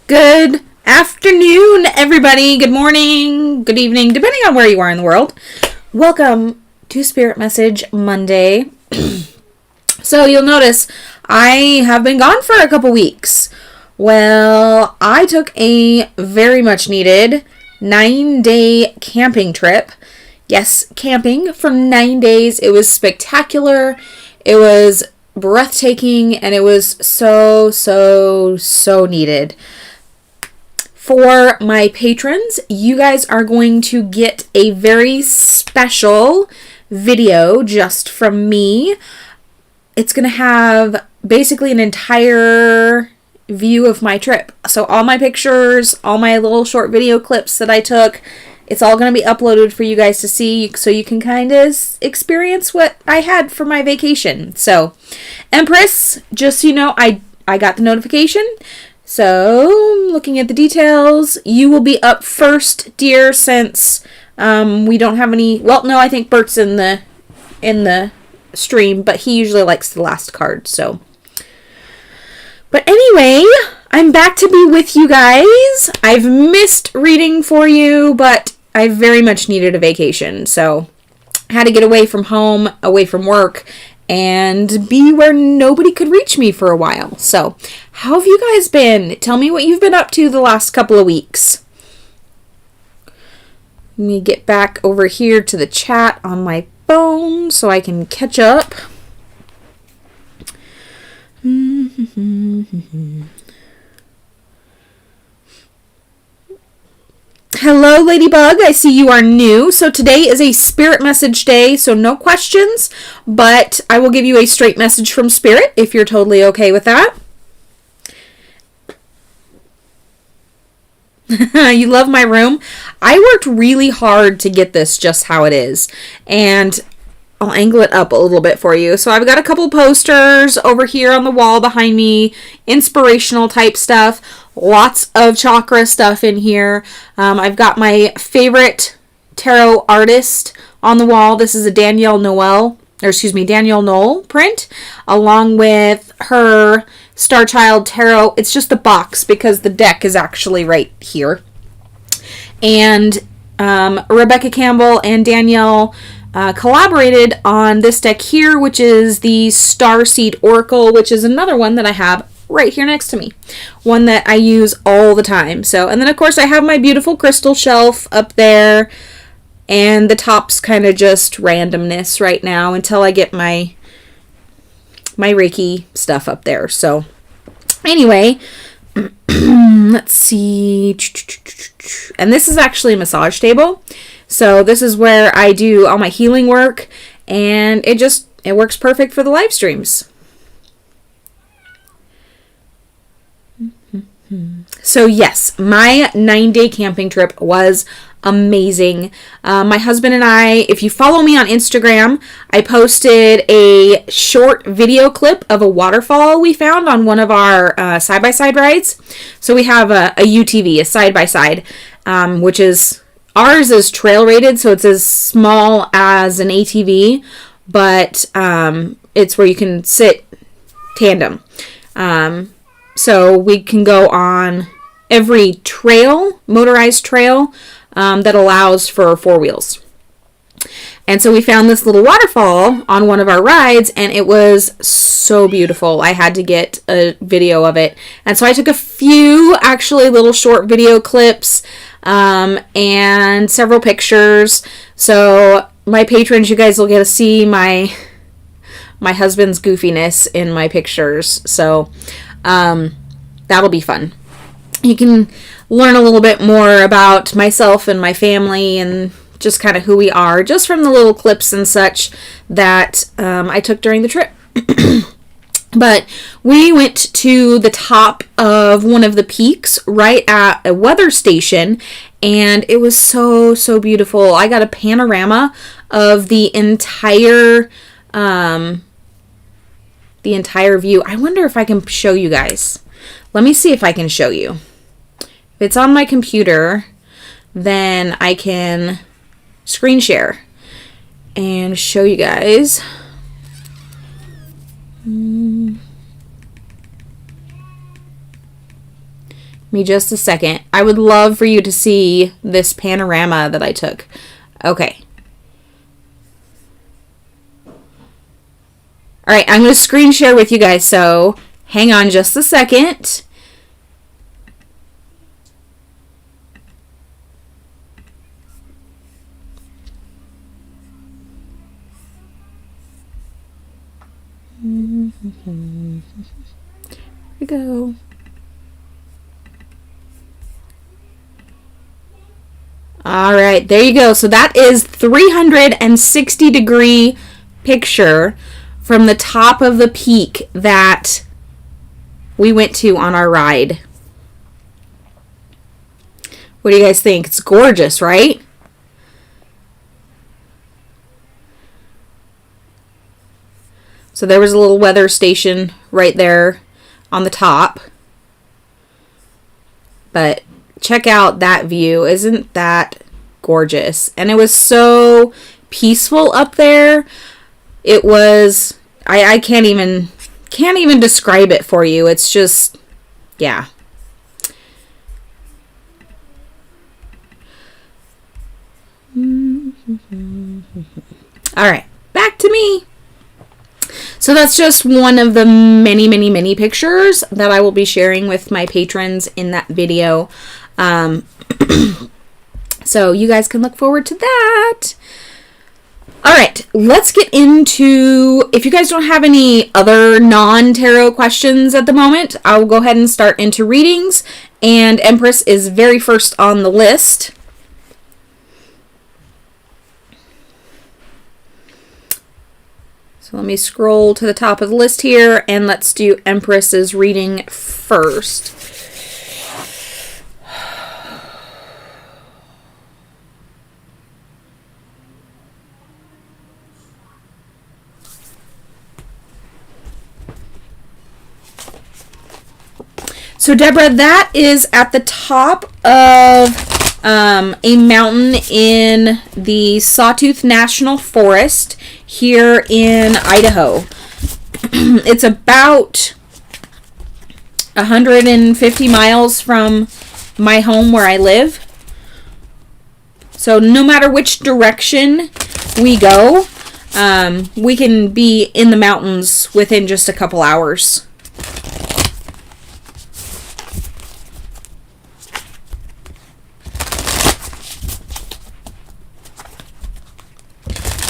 Good afternoon, everybody. Good morning, good evening, depending on where you are in the world. Welcome to Spirit Message Monday. So you'll notice I have been gone for a couple weeks. Well, I took a very much needed 9-day camping trip. Yes, camping for 9 days. It was spectacular. It was breathtaking, and it was so needed. For my patrons, you guys are going to get a very special video just from me. It's going to have basically an entire view of my trip. So all my pictures, all my little short video clips that I took, it's all going to be uploaded for you guys to see so you can kind of experience what I had for my vacation. So, Empress, just so you know, I got the notification. So, looking at the details, you will be up first, dear, since we don't have any... Well, no, I think Bert's in the stream, but he usually likes the last card, so... But anyway, I'm back to be with you guys. I've missed reading for you, but I very much needed a vacation, so I had to get away from home, away from work, and be where nobody could reach me for a while. So, how have you guys been? Tell me what you've been up to the last couple of weeks. Let me get back over here to the chat on my phone so I can catch up. Hello, Ladybug. I see you are new. So today is a Spirit message day, so no questions, but I will give you a straight message from Spirit if you're totally okay with that. You love my room? I worked really hard to get this just how it is, and I'll angle it up a little bit for you. So I've got a couple posters over here on the wall behind me, inspirational type stuff, lots of chakra stuff in here. I've got my favorite tarot artist on the wall. This is a Danielle Noel print, along with her Star Child Tarot. It's just a box because the deck is actually right here. And Rebecca Campbell and Danielle collaborated on this deck here, which is the Starseed Oracle, which is another one that I have right here next to me. One that I use all the time. So, and then of course I have my beautiful crystal shelf up there, and the top's kind of just randomness right now until I get my Reiki stuff up there. So, anyway, let's see. And this is actually a massage table. So this is where I do all my healing work, and it works perfect for the live streams. So yes, my 9-day camping trip was amazing. My husband and I, if you follow me on Instagram, I posted a short video clip of a waterfall we found on one of our side-by-side rides. So we have a UTV, a side-by-side, which is... Ours is trail rated, so it's as small as an ATV, but it's where you can sit tandem. So we can go on every trail, motorized trail, that allows for 4 wheels. And so we found this little waterfall on one of our rides, and it was so beautiful. I had to get a video of it. And so I took a few actually little short video clips and several pictures. So my patrons, you guys will get to see my husband's goofiness in my pictures. So that'll be fun. You can learn a little bit more about myself and my family and just kind of who we are, just from the little clips and such that I took during the trip. But we went to the top of one of the peaks right at a weather station, and it was so, so beautiful. I got a panorama of the entire view. I wonder if I can show you guys. Let me see if I can show you. If it's on my computer, then I can screen share and show you guys. Give me just a second. I would love for you to see this panorama that I took. Okay. All right, I'm going to screen share with you guys, so hang on just a second. Here we go. All right, there you go. So that is 360-degree picture from the top of the peak that we went to on our ride. What do you guys think? It's gorgeous, right? So there was a little weather station right there on the top. But check out that view. Isn't that gorgeous? And it was so peaceful up there. It was, I can't even describe it for you. It's just, yeah. All right, back to me. So that's just one of the many, many, many pictures that I will be sharing with my patrons in that video. So you guys can look forward to that. All right, let's get into, if you guys don't have any other non-tarot questions at the moment, I'll go ahead and start into readings. And Empress is very first on the list. So let me scroll to the top of the list here, and let's do Empress's reading first. So Deborah, that is at the top of a mountain in the Sawtooth National Forest here in Idaho. It's about 150 miles from my home where I live. So no matter which direction we go, we can be in the mountains within just a couple hours.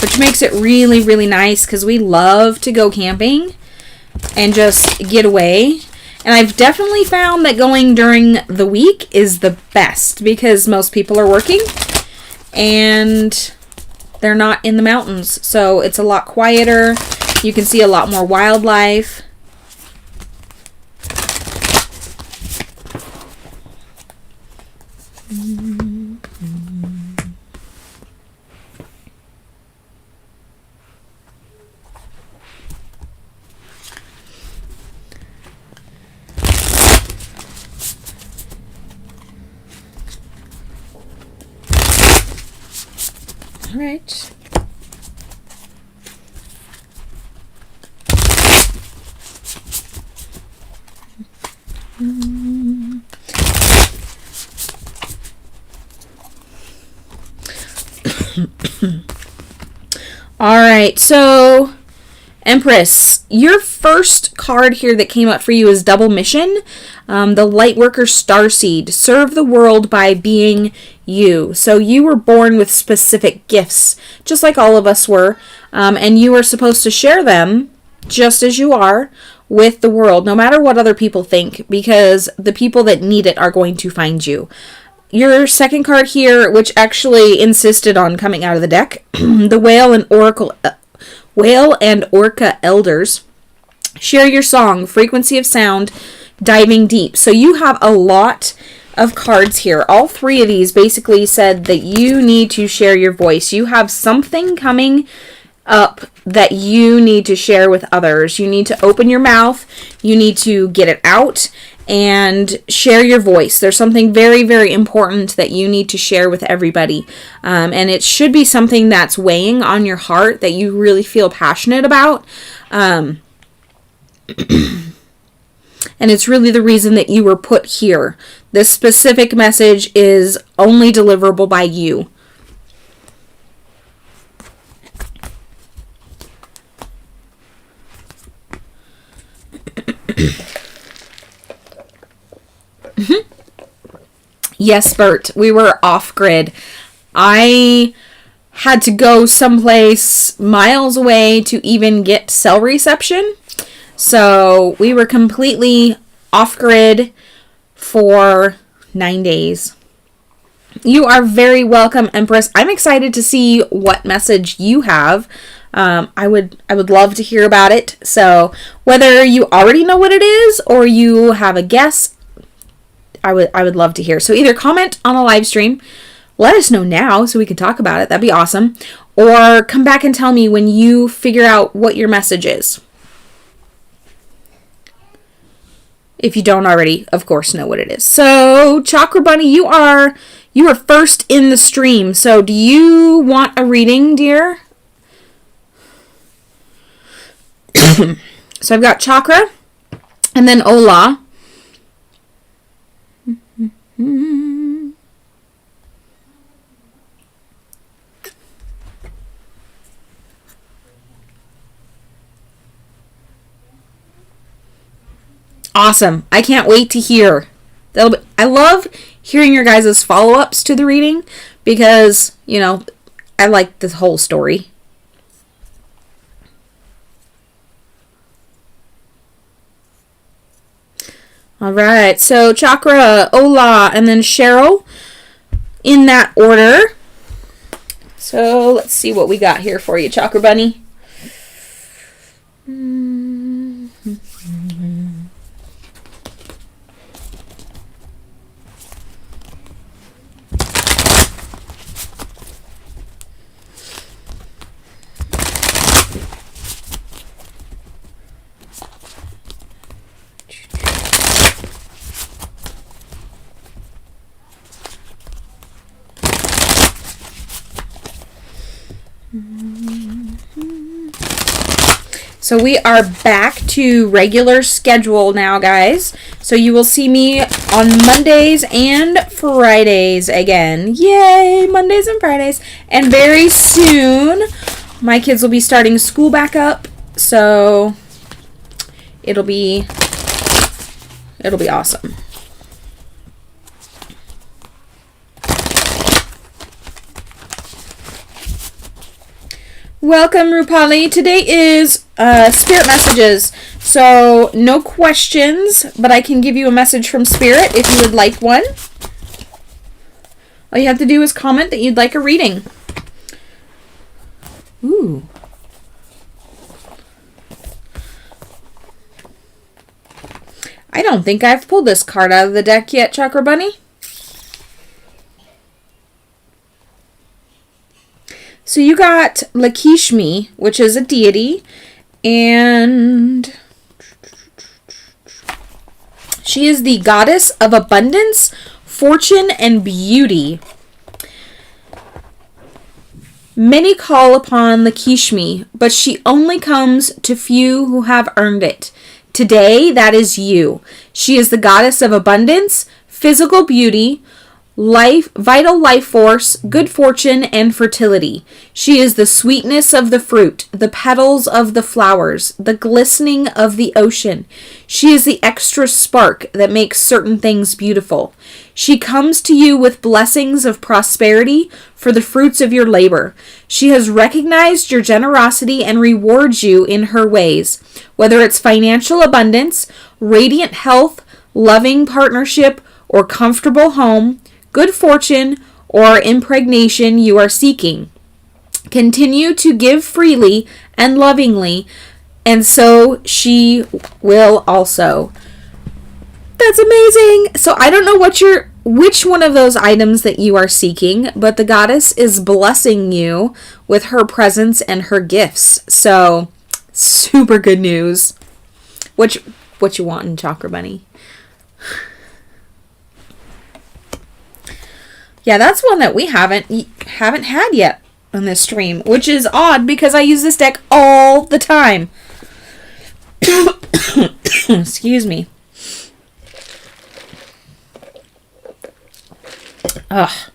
Which makes it really, really nice because we love to go camping and just get away. And I've definitely found that going during the week is the best because most people are working and they're not in the mountains. So it's a lot quieter. You can see a lot more wildlife. All right. All right, so Empress, your first card here that came up for you is Double Mission. The Lightworker Starseed. Serve the world by being you. So you were born with specific gifts, just like all of us were. And you are supposed to share them, just as you are, with the world, no matter what other people think, because the people that need it are going to find you. Your second card here, which actually insisted on coming out of the deck, the Whale and Orca Elders. Share your song, frequency of sound, diving deep. So you have a lot of cards here. All three of these basically said that you need to share your voice. You have something coming up that you need to share with others. You need to open your mouth. You need to get it out and share your voice. There's something very, very important that you need to share with everybody. And it should be something that's weighing on your heart that you really feel passionate about. And it's really the reason that you were put here. This specific message is only deliverable by you. Yes, Bert, we were off grid. I had to go someplace miles away to even get cell reception. So we were completely off grid for 9 days. You are very welcome, Empress. I'm excited to see what message you have. I would love to hear about it. So whether you already know what it is or you have a guess, I would love to hear. So either comment on a live stream, let us know now so we can talk about it. That'd be awesome. Or come back and tell me when you figure out what your message is. If you don't already, of course, know what it is. So, Chakra Bunny, you are first in the stream. So, do you want a reading, dear? So, I've got Chakra and then Ola. Awesome. I can't wait to hear. I love hearing your guys' follow-ups to the reading because, I like the whole story. All right. So Chakra, Ola, and then Cheryl in that order. So let's see what we got here for you, Chakra Bunny. So we are back to regular schedule now, guys. So you will see me on Mondays and Fridays again. Yay, Mondays and Fridays. And very soon, my kids will be starting school back up. So it'll be awesome. Welcome, Rupali. Today is Spirit messages. So, no questions, but I can give you a message from Spirit if you would like one. All you have to do is comment that you'd like a reading. Ooh. I don't think I've pulled this card out of the deck yet, Chakra Bunny. So you got Lakshmi, which is a deity, and she is the goddess of abundance, fortune, and beauty. Many call upon Lakshmi, but she only comes to few who have earned it. Today, that is you. She is the goddess of abundance, physical beauty, vital life force, good fortune, and fertility. She is the sweetness of the fruit, the petals of the flowers, the glistening of the ocean. She is the extra spark that makes certain things beautiful. She comes to you with blessings of prosperity for the fruits of your labor. She has recognized your generosity and rewards you in her ways, whether it's financial abundance, radiant health, loving partnership, or comfortable home, good fortune, or impregnation you are seeking. Continue to give freely and lovingly, and so she will also. That's amazing! So I don't know which one of those items that you are seeking, but the goddess is blessing you with her presence and her gifts. So, super good news. What you want in Chakra Bunny? Yeah, that's one that we haven't had yet on this stream, which is odd because I use this deck all the time. Excuse me. Ugh.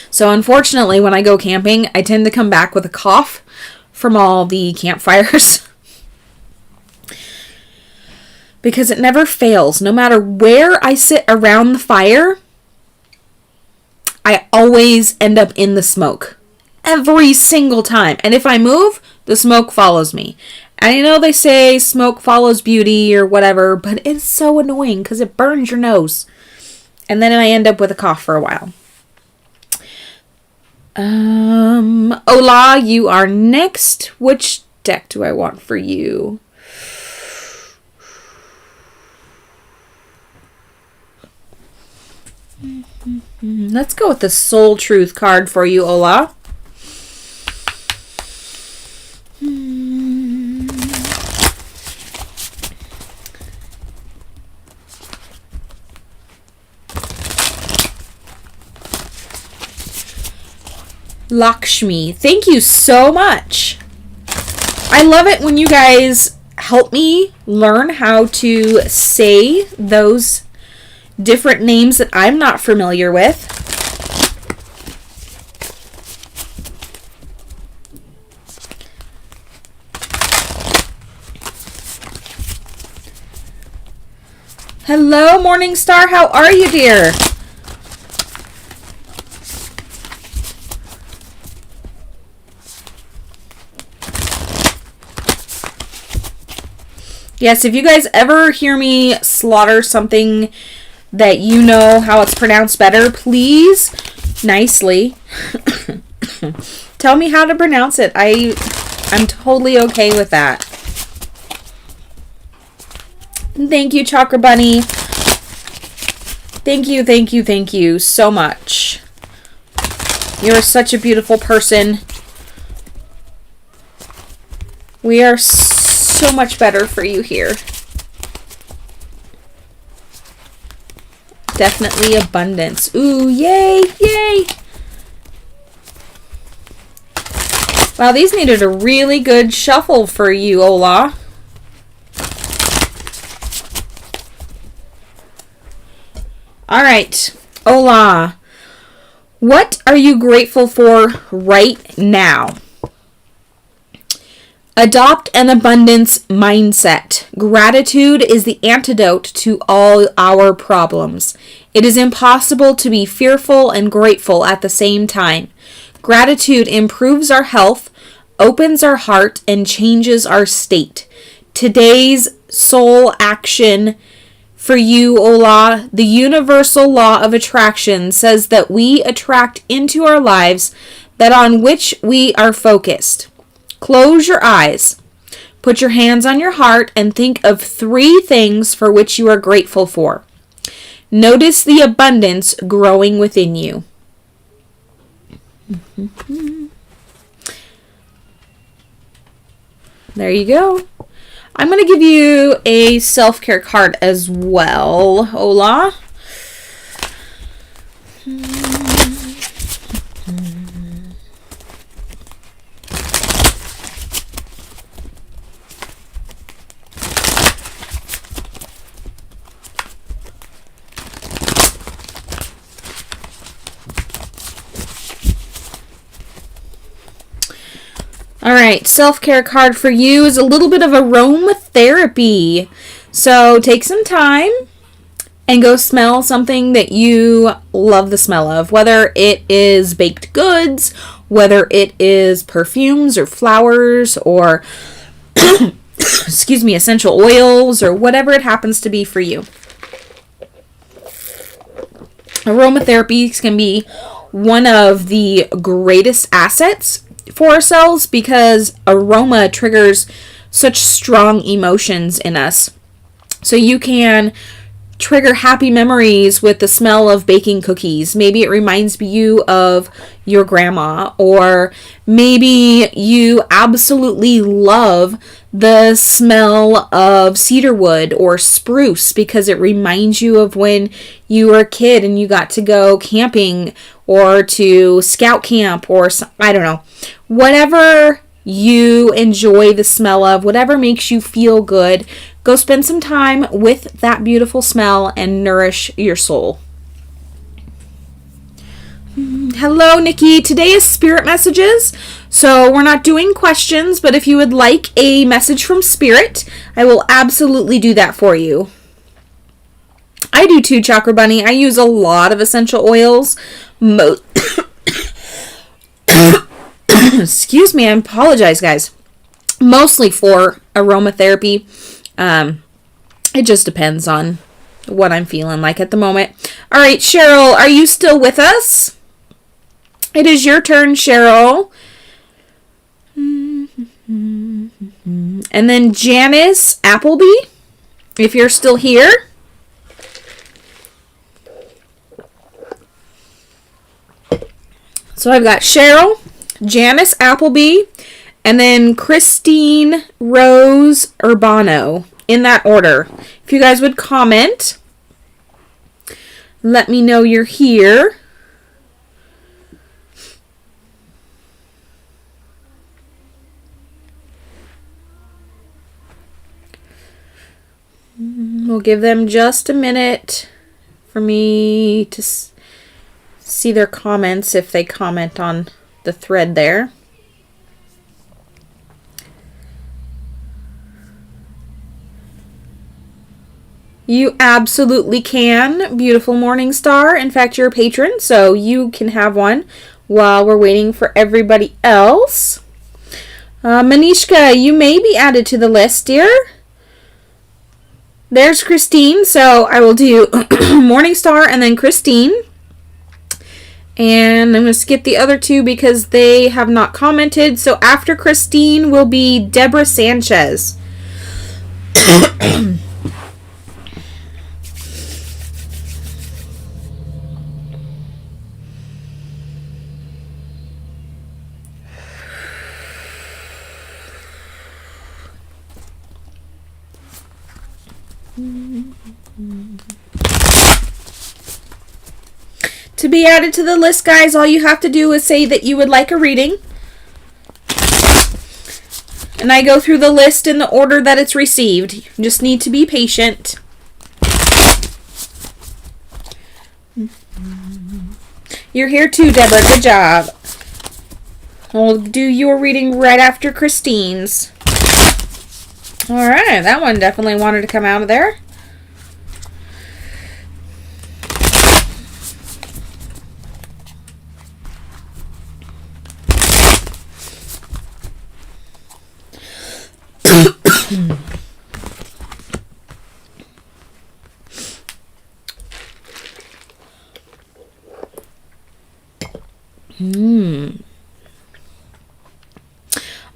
So unfortunately, when I go camping, I tend to come back with a cough from all the campfires. Because it never fails. No matter where I sit around the fire, I always end up in the smoke. Every single time. And if I move, the smoke follows me. And I know they say smoke follows beauty or whatever, but it's so annoying because it burns your nose. And then I end up with a cough for a while. Ola, you are next. Which deck do I want for you? Let's go with the Soul Truth card for you, Ola. Lakshmi, thank you so much. I love it when you guys help me learn how to say those different names that I'm not familiar with. Hello, Morningstar. How are you, dear? Yes, if you guys ever hear me slaughter something that you know how it's pronounced better, please, nicely, tell me how to pronounce it. I'm totally okay with that. Thank you, Chakra Bunny. Thank you, thank you, thank you so much. You're such a beautiful person. We are so much better for you here. Definitely abundance. Ooh, yay, yay. Wow, these needed a really good shuffle for you, Ola. All right, Ola. What are you grateful for right now? Adopt an abundance mindset. Gratitude is the antidote to all our problems. It is impossible to be fearful and grateful at the same time. Gratitude improves our health, opens our heart, and changes our state. Today's soul action for you, Ola, the universal law of attraction says that we attract into our lives that on which we are focused. Close your eyes, put your hands on your heart, and think of 3 things for which you are grateful for. Notice the abundance growing within you. There you go. I'm going to give you a self-care card as well, Ola. All right, self-care card for you is a little bit of aromatherapy. So take some time and go smell something that you love the smell of, whether it is baked goods, whether it is perfumes or flowers or, excuse me, essential oils or whatever it happens to be for you. Aromatherapy can be one of the greatest assets for ourselves because aroma triggers such strong emotions in us. So you can trigger happy memories with the smell of baking cookies. Maybe it reminds you of your grandma, or maybe you absolutely love the smell of cedarwood or spruce because it reminds you of when you were a kid and you got to go camping or to scout camp or I don't know. Whatever you enjoy the smell of, whatever makes you feel good, go spend some time with that beautiful smell and nourish your soul. Hello, Nikki. Today is Spirit Messages, so we're not doing questions, but if you would like a message from Spirit, I will absolutely do that for you. I do too, Chakra Bunny. I use a lot of essential oils. Excuse me, I apologize, guys. Mostly for aromatherapy. It just depends on what I'm feeling like at the moment. All right, Cheryl, are you still with us? It is your turn, Cheryl. And then Janice Appleby, if you're still here. So I've got Cheryl, Janice Appleby, and then Christine Rose Urbano, in that order. If you guys would comment, let me know you're here. We'll give them just a minute for me to see their comments if they comment on the thread there. You absolutely can, beautiful morning star. In fact, you're a patron, so you can have one while we're waiting for everybody else. Manishka, you may be added to the list, dear. There's Christine, so I will do Morningstar and then Christine. And I'm going to skip the other two because they have not commented. So after Christine will be Deborah Sanchez. To be added to the list, guys, all you have to do is say that you would like a reading. And I go through the list in the order that it's received. You just need to be patient. You're here too, Deborah. Good job. I'll do your reading right after Christine's. Alright, that one definitely wanted to come out of there.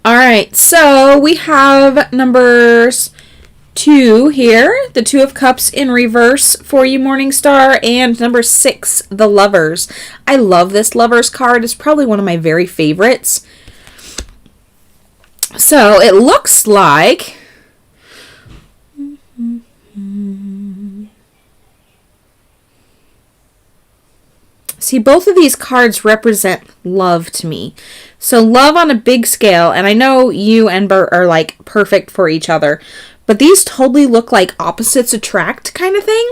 All right, so we have numbers 2 here, the 2 of Cups in reverse for you, Morningstar, and number 6, the Lovers. I love this Lovers card. It's probably one of my very favorites. So it looks like see, both of these cards represent love to me. So love on a big scale, and I know you and Bert are like perfect for each other, but these totally look like opposites attract kind of thing.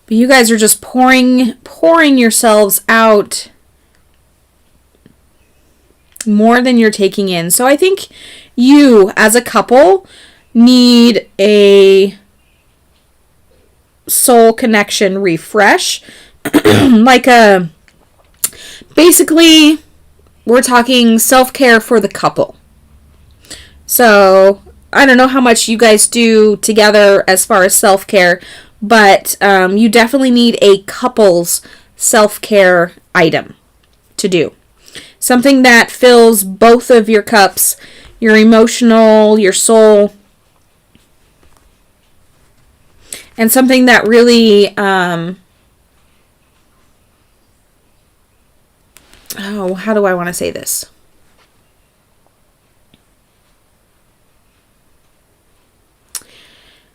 But you guys are just pouring yourselves out more than you're taking in. So I think you as a couple need a soul connection refresh. Basically we're talking self-care for the couple. So I don't know how much you guys do together as far as self-care, but you definitely need a couple's self-care item to do. Something that fills both of your cups, your emotional, your soul, and something that really, how do I want to say this?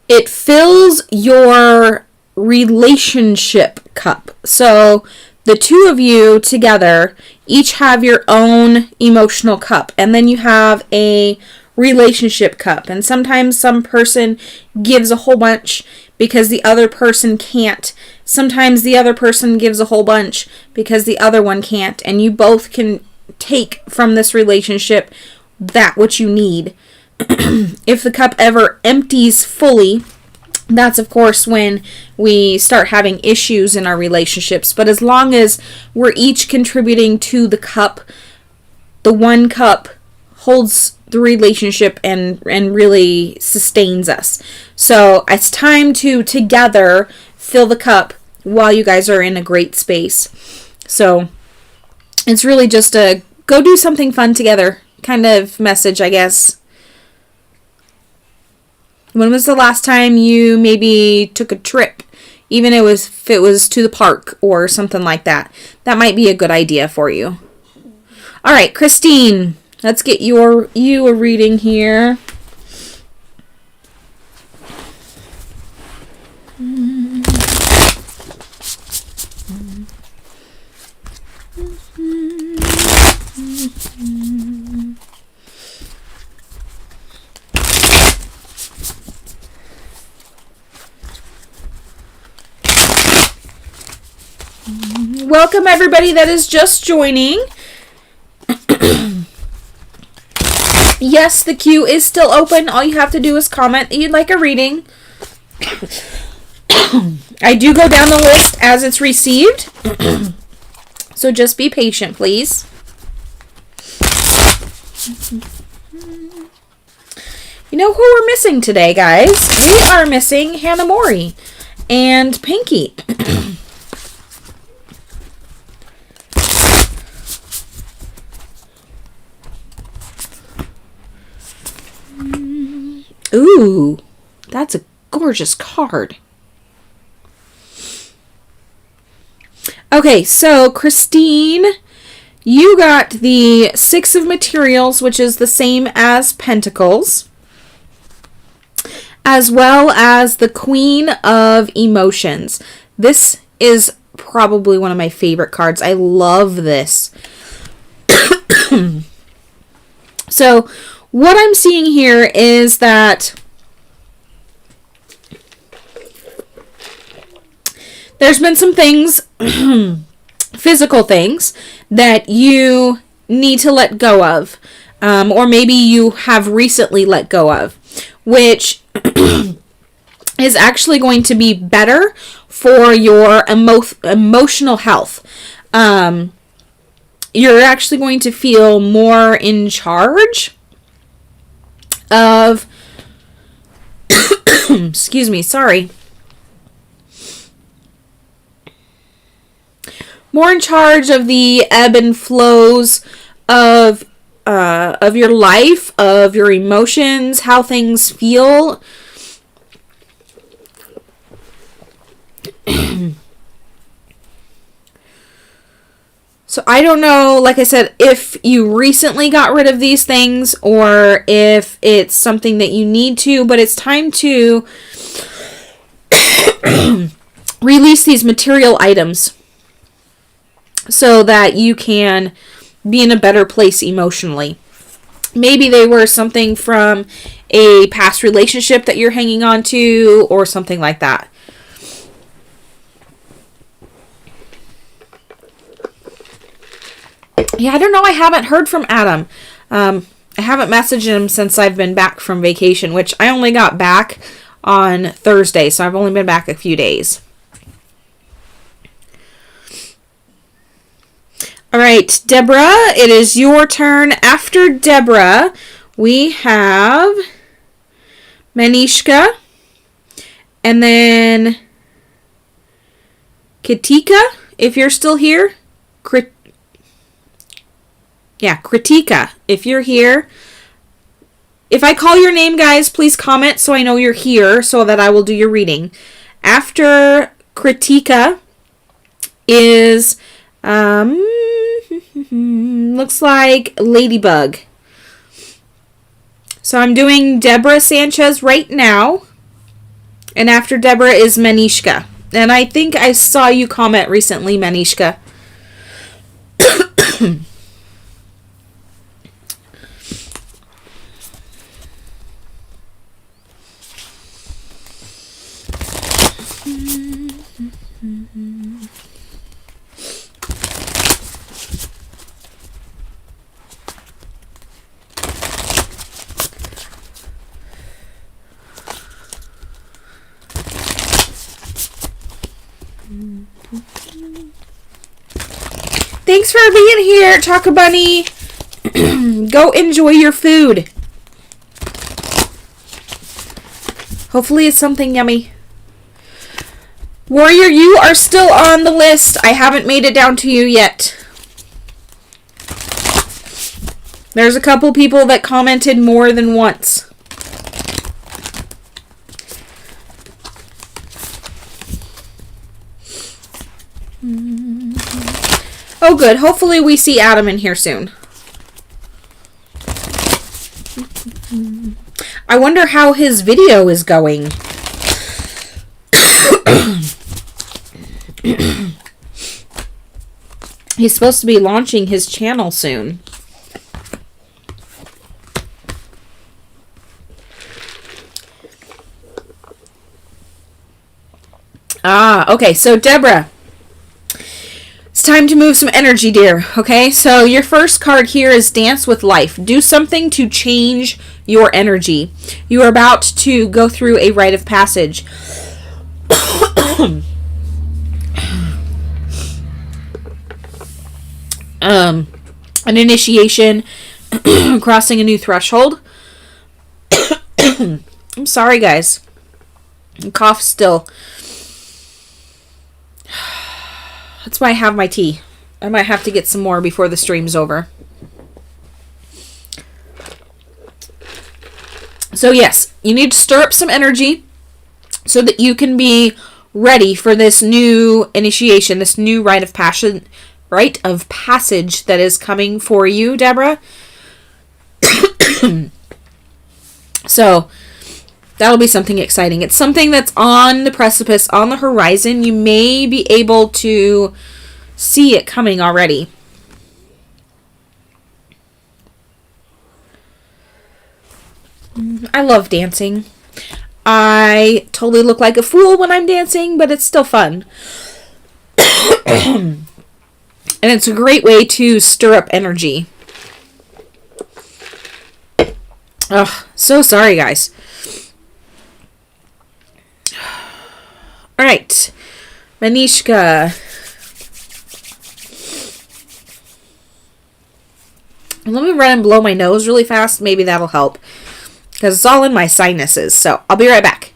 It fills your relationship cup. So the 2 of you together each have your own emotional cup, and then you have a relationship cup. And sometimes some person gives a whole bunch because the other person can't. Sometimes the other person gives a whole bunch because the other one can't, and you both can take from this relationship that which you need. If the cup ever empties fully, that's of course when we start having issues in our relationships. But as long as we're each contributing to the cup, the one cup holds the relationship and really sustains us. So it's time to together fill the cup while you guys are in a great space. So it's really just a go do something fun together kind of message, I guess. When was the last time you maybe took a trip? Even if it was to the park or something like that. That might be a good idea for you. All right, Christine, let's get you a reading here. Welcome everybody that is just joining. Yes, the queue is still open. All you have to do is comment that you'd like a reading. I do go down the list as it's received. So just be patient, please. You know who we're missing today, guys? We are missing Hannah Mori and Pinky. Ooh, that's a gorgeous card. Okay, so Christine, you got the Six of Materials, which is the same as Pentacles, as well as the Queen of Emotions. This is probably one of my favorite cards. I love this. So, what I'm seeing here is that there's been some things, physical things, that you need to let go of. Or maybe you have recently let go of. Which is actually going to be better for your emotional health. You're actually going to feel more in charge of excuse me, sorry. More in charge of the ebb and flows of your life, of your emotions, how things feel. So I don't know, like I said, if you recently got rid of these things or if it's something that you need to, but it's time to release these material items so that you can be in a better place emotionally. Maybe they were something from a past relationship that you're hanging on to or something like that. Yeah, I don't know. I haven't heard from Adam. I haven't messaged him since I've been back from vacation, which I only got back on Thursday, so I've only been back a few days. All right, Deborah, it is your turn. After Deborah, we have Manishka, and then Katika, if you're still here. Kritika, if you're here. If I call your name, guys, please comment so I know you're here so that I will do your reading. After Kritika is, looks like Ladybug. So I'm doing Deborah Sanchez right now. And after Deborah is Manishka. And I think I saw you comment recently, Manishka. Thanks for being here, Chakra Bunny. Go enjoy your food. Hopefully it's something yummy. Warrior, you are still on the list. I haven't made it down to you yet. There's a couple people that commented more than once. Oh, good. Hopefully we see Adam in here soon. I wonder how his video is going. He's supposed to be launching his channel soon. Ah, okay. So, Deborah, it's time to move some energy, dear. Okay, so your first card here is Dance with Life. Do something to change your energy. You are about to go through a rite of passage. An initiation, crossing a new threshold. I'm sorry, guys. I cough still. That's why I have my tea. I might have to get some more before the stream's over. So yes, you need to stir up some energy so that you can be ready for this new initiation, this new rite of passage that is coming for you, Deborah. So that'll be something exciting. It's something that's on the precipice, on the horizon. You may be able to see it coming already. I love dancing. I totally look like a fool when I'm dancing, but it's still fun. And it's a great way to stir up energy. Ugh, so sorry, guys. Alright. Manishka. Let me run and blow my nose really fast. Maybe that'll help. Because it's all in my sinuses. So, I'll be right back.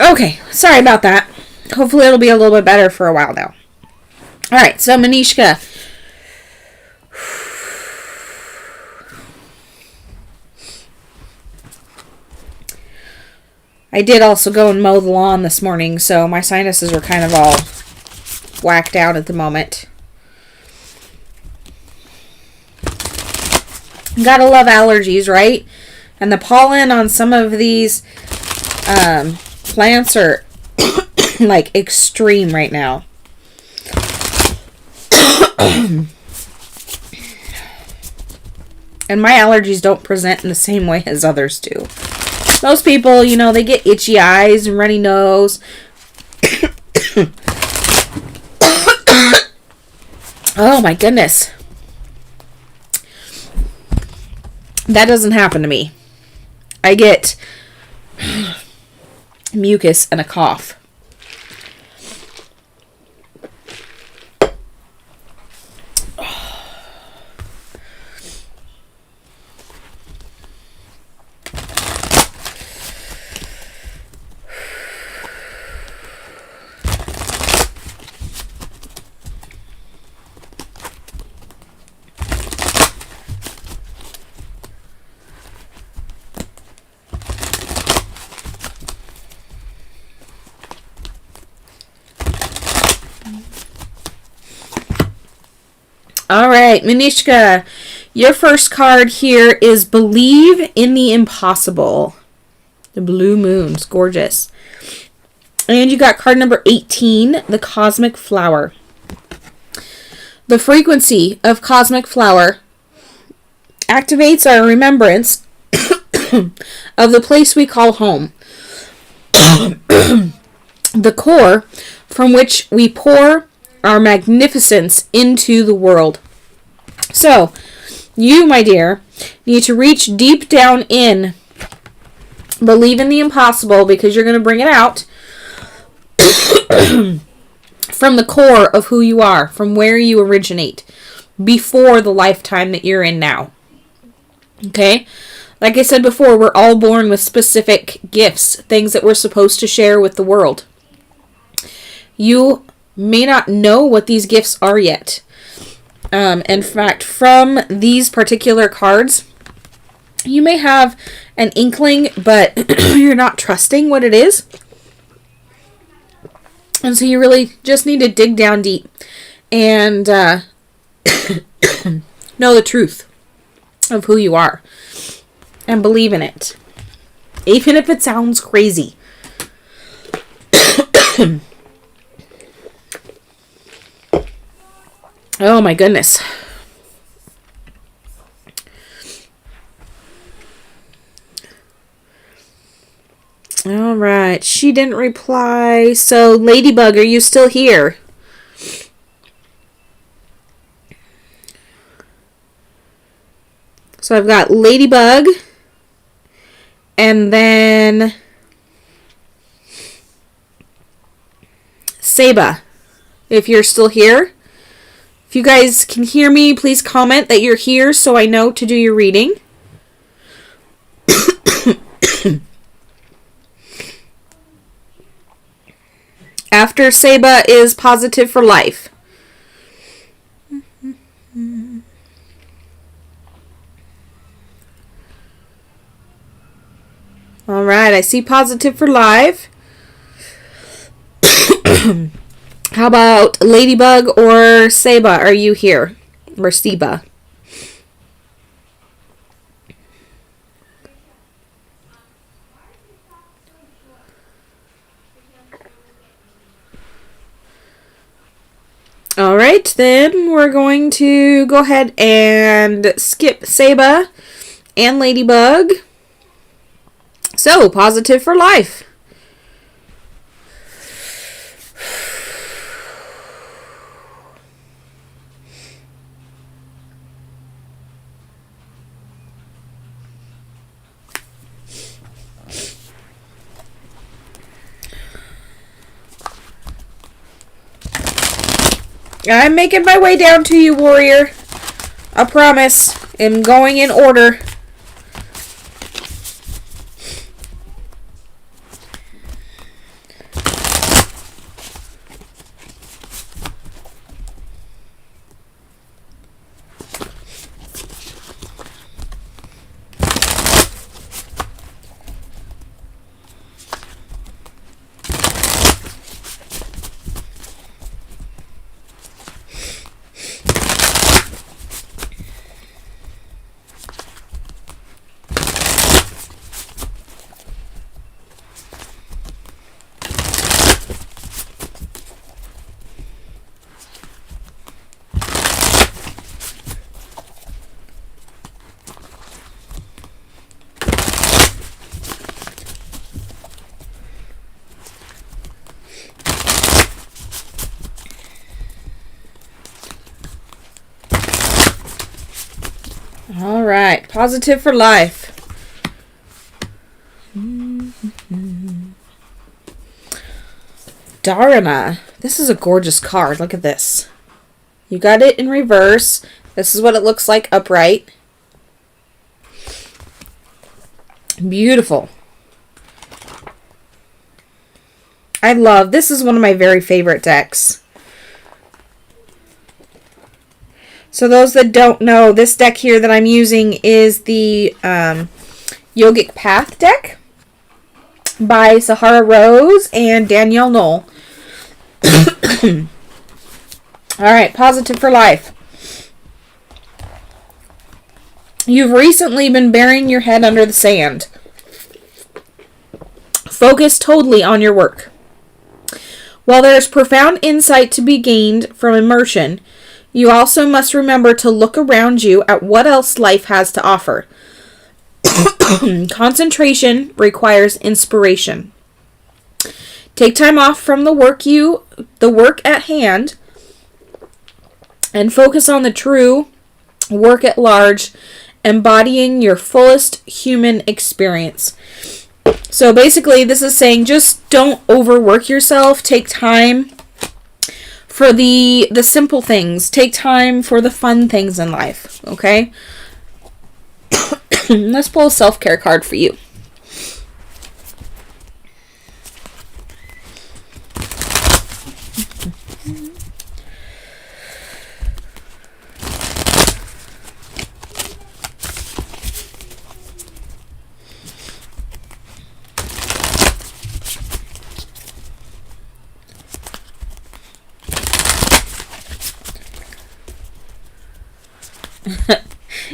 Okay, sorry about that. Hopefully it'll be a little bit better for a while now. Alright, so Manishka. I did also go and mow the lawn this morning, so my sinuses are kind of all whacked out at the moment. Gotta love allergies, right? And the pollen on some of these plants are like extreme right now. And my allergies don't present in the same way as others do. Most people, you know, they get itchy eyes and runny nose. Oh my goodness. That doesn't happen to me. I get mucus and a cough. All right, Manishka, your first card here is Believe in the Impossible. The blue moon. It's gorgeous. And you got card number 18, the cosmic flower. The frequency of cosmic flower activates our remembrance of the place we call home. The core from which we pour our magnificence into the world. So, you, my dear, need to reach deep down in, believe in the impossible, because you're going to bring it out from the core of who you are, from where you originate, before the lifetime that you're in now. Okay? Like I said before, we're all born with specific gifts, things that we're supposed to share with the world. You may not know what these gifts are yet. In fact, from these particular cards, you may have an inkling, but you're not trusting what it is. And so you really just need to dig down deep and know the truth of who you are and believe in it, even if it sounds crazy. Oh my goodness. All right. She didn't reply. So, Ladybug, are you still here? So, I've got Ladybug. And then Seba, if you're still here. If you guys can hear me, please comment that you're here so I know to do your reading. After Seba is positive for life. All right, I see positive for life. How about Ladybug or Seba? Are you here? Or Seba? All right, then we're going to go ahead and skip Seba and Ladybug. So, positive for life. I'm making my way down to you, warrior. I promise. I'm going in order. All right, positive for life. Dharana. This is a gorgeous card. Look at this. You got it in reverse. This is what it looks like upright. Beautiful. I love, this is one of my very favorite decks. So those that don't know, this deck here that I'm using is the Yogic Path deck by Sahara Rose and Danielle Knoll. Alright, positive for life. You've recently been burying your head under the sand. Focus totally on your work. While there is profound insight to be gained from immersion, you also must remember to look around you at what else life has to offer. Concentration requires inspiration. Take time off from the work at hand, and focus on the true work at large, embodying your fullest human experience. So basically, this is saying just don't overwork yourself. Take time for the simple things. Take time for the fun things in life, okay? Let's pull a self-care card for you.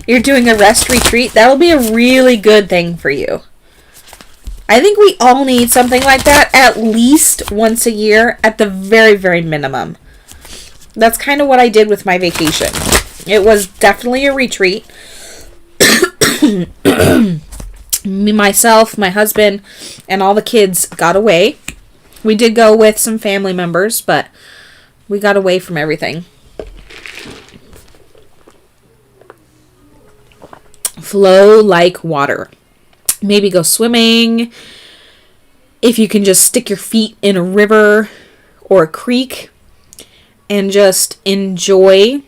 You're doing a rest retreat. That'll be a really good thing for you. I think we all need something like that at least once a year at the very, very minimum. That's kind of what I did with my vacation. It was definitely a retreat. Me, myself, my husband, and all the kids got away. We did go with some family members, but we got away from everything. Flow like water. Maybe go swimming. If you can just stick your feet in a river or a creek and just enjoy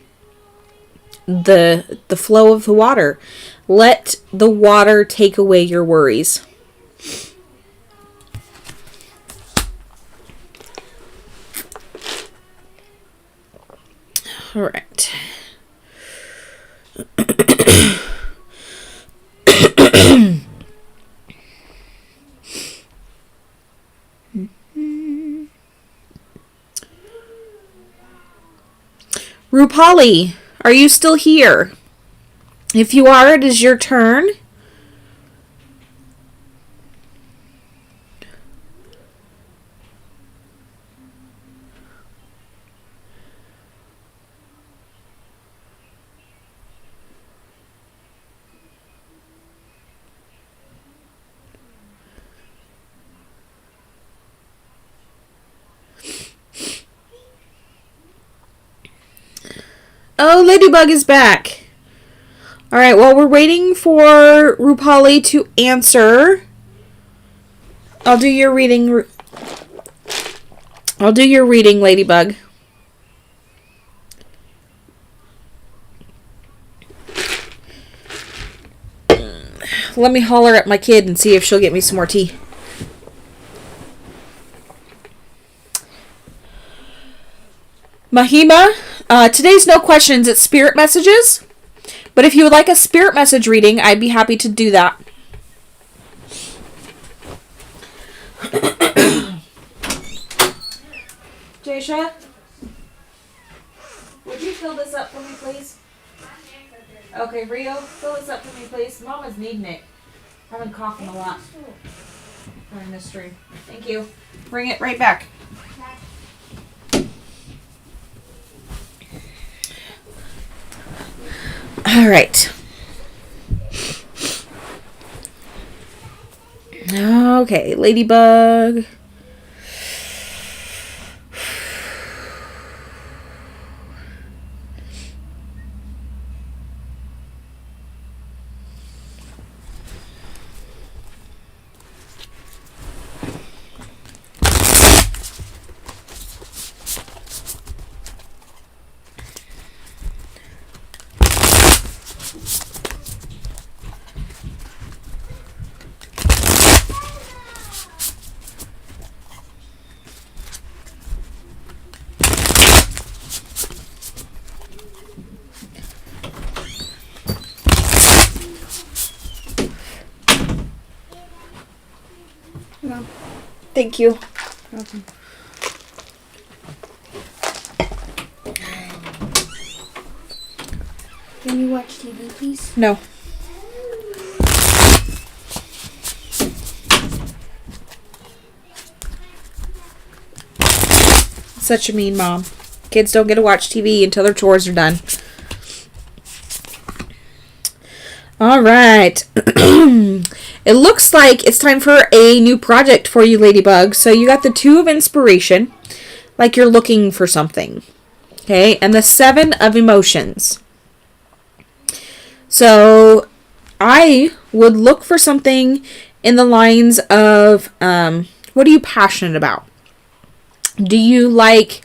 the flow of the water. Let the water take away your worries. All right. Rupali, are you still here? If you are, it is your turn. Oh, Ladybug is back. All right, well, we're waiting for Rupali to answer. I'll do your reading. I'll do your reading, Ladybug. Let me holler at my kid and see if she'll get me some more tea. Mahima, today's no questions, it's spirit messages. But if you would like a spirit message reading, I'd be happy to do that. Jaysha, would you fill this up for me, please? Okay, Rio, fill this up for me, please. Mama's needing it. I've been coughing a lot during this stream. Thank you. Bring it right back. All right. Okay, Ladybug. Thank you. Okay. Can you watch TV, please? No. Such a mean mom. Kids don't get to watch TV until their chores are done. All right. It looks like it's time for a new project for you, Ladybug. So you got the 2 of Inspiration, like you're looking for something. Okay, and the 7 of Emotions. So I would look for something in the lines of, what are you passionate about? Do you like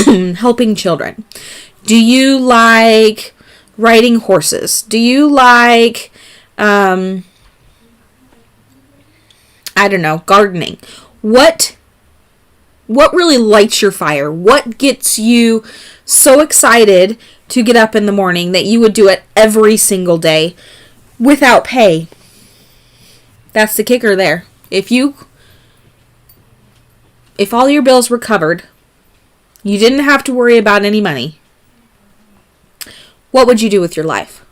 helping children? Do you like riding horses? Do you like, I don't know, gardening? What really lights your fire? What gets you so excited to get up in the morning that you would do it every single day without pay? That's the kicker there. If all your bills were covered, you didn't have to worry about any money, what would you do with your life?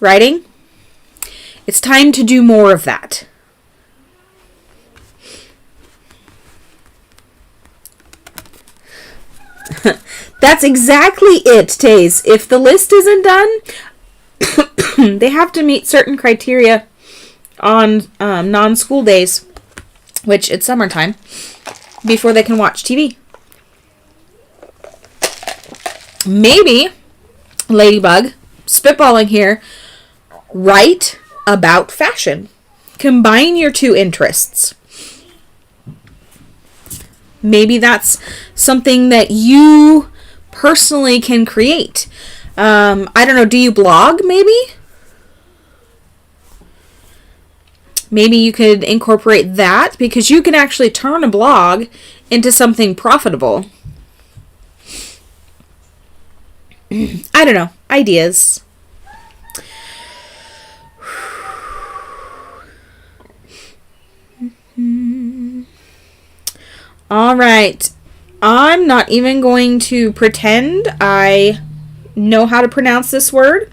Writing? It's time to do more of that. That's exactly it, Taze. If the list isn't done, they have to meet certain criteria on non-school days, which it's summertime, before they can watch TV. Maybe, Ladybug, spitballing here, write about fashion. Combine your 2 interests. Maybe that's something that you personally can create. I don't know, do you blog maybe? Maybe you could incorporate that, because you can actually turn a blog into something profitable. I don't know. Ideas. All right. I'm not even going to pretend I know how to pronounce this word.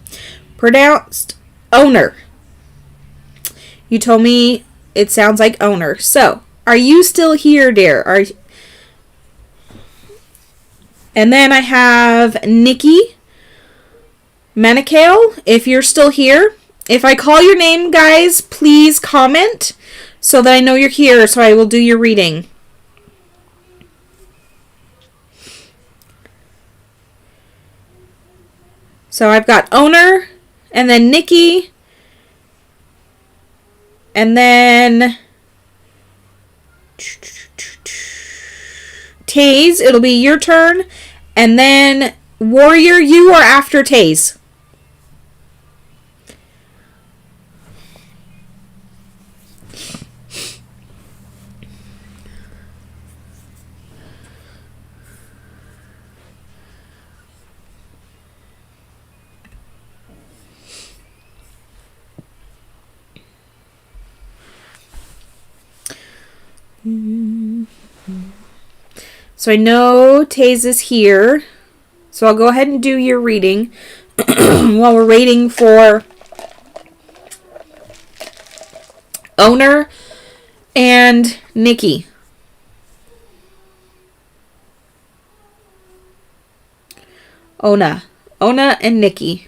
Pronounced owner. You told me it sounds like owner. So, are you still here, dear? And then I have Nikki Manikale, if you're still here. If I call your name, guys, please comment so that I know you're here, so I will do your reading. So I've got owner, and then Nikki, and then Taze, it'll be your turn. And then Warrior, you are after Taze. So I know Taze is here. So I'll go ahead and do your reading while we're waiting for Owner and Nikki. Ona and Nikki.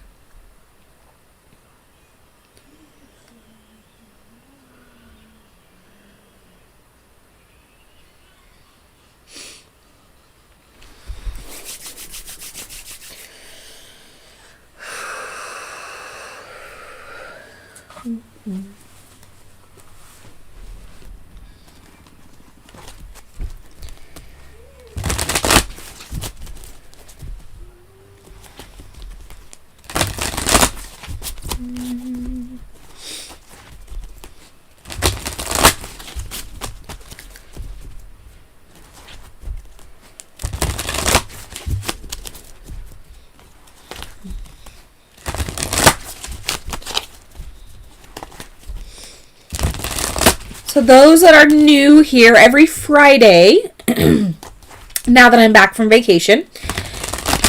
So those that are new here, every Friday, now that I'm back from vacation,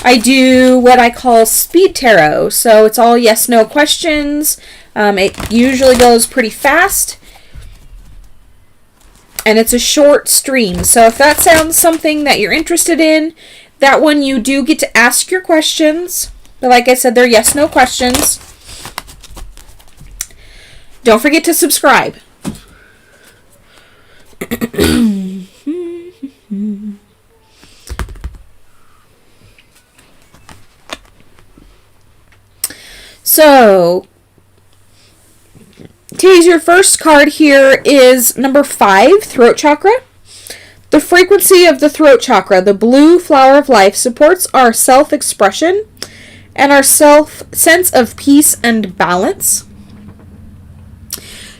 I do what I call speed tarot. So it's all yes/no questions. It usually goes pretty fast. and it's a short stream. So if that sounds something that you're interested in, that one you do get to ask your questions. But like I said, they're yes/no questions. Don't forget to subscribe. So, today's your first card here is number 5, Throat Chakra. The frequency of the throat chakra, the blue flower of life, supports our self-expression and our sense of peace and balance.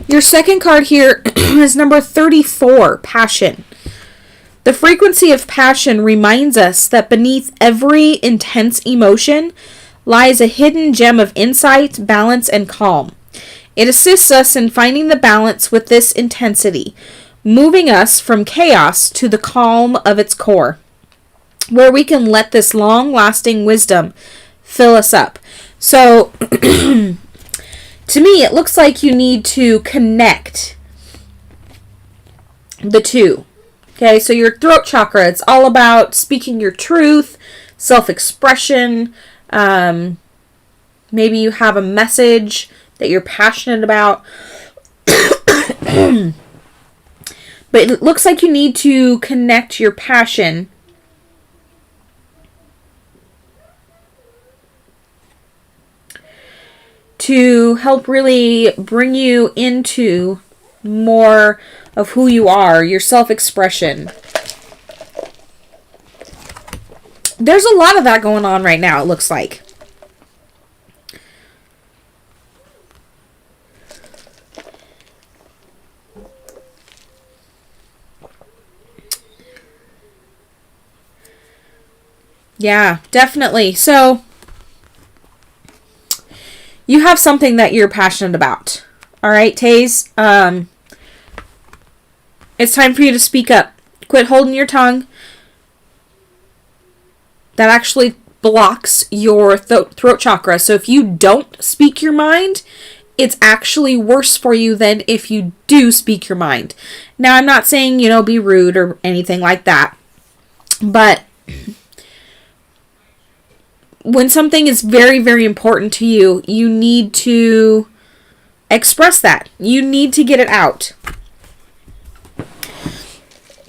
Your second card here is number 34, Passion. The frequency of passion reminds us that beneath every intense emotion lies a hidden gem of insight, balance, and calm. It assists us in finding the balance with this intensity, moving us from chaos to the calm of its core, where we can let this long-lasting wisdom fill us up. So, to me, it looks like you need to connect the two. Okay, so your throat chakra, it's all about speaking your truth, self-expression. Maybe you have a message that you're passionate about. But it looks like you need to connect your passion to help really bring you into more of who you are, your self-expression. There's a lot of that going on right now, it looks like. Yeah, definitely. So, you have something that you're passionate about. All right, Taze. It's time for you to speak up. Quit holding your tongue. That actually blocks your throat chakra. So if you don't speak your mind, it's actually worse for you than if you do speak your mind. Now, I'm not saying, be rude or anything like that. But when something is very, very important to you, you need to express that. You need to get it out.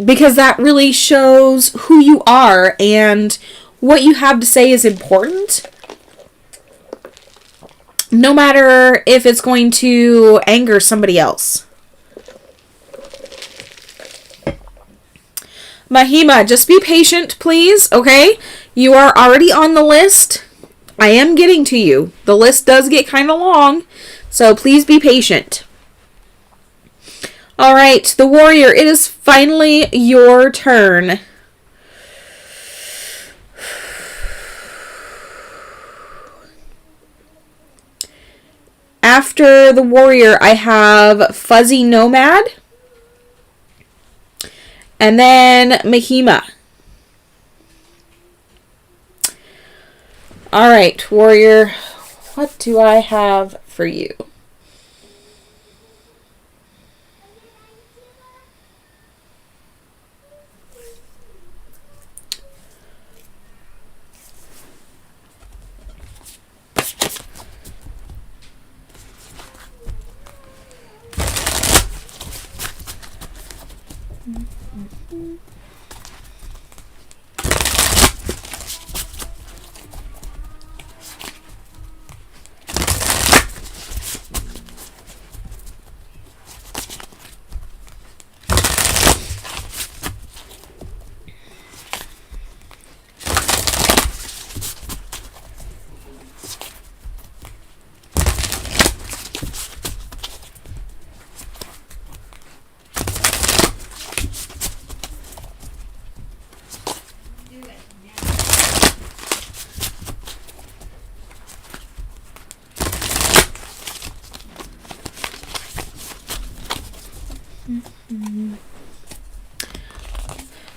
Because that really shows who you are and what you have to say is important. No matter if it's going to anger somebody else. Mahima, just be patient, please, okay? You are already on the list. I am getting to you. The list does get kind of long, so please be patient. All right, the warrior, it is finally your turn. After the warrior, I have fuzzy nomad. And then Mahima. All right, warrior, what do I have for you?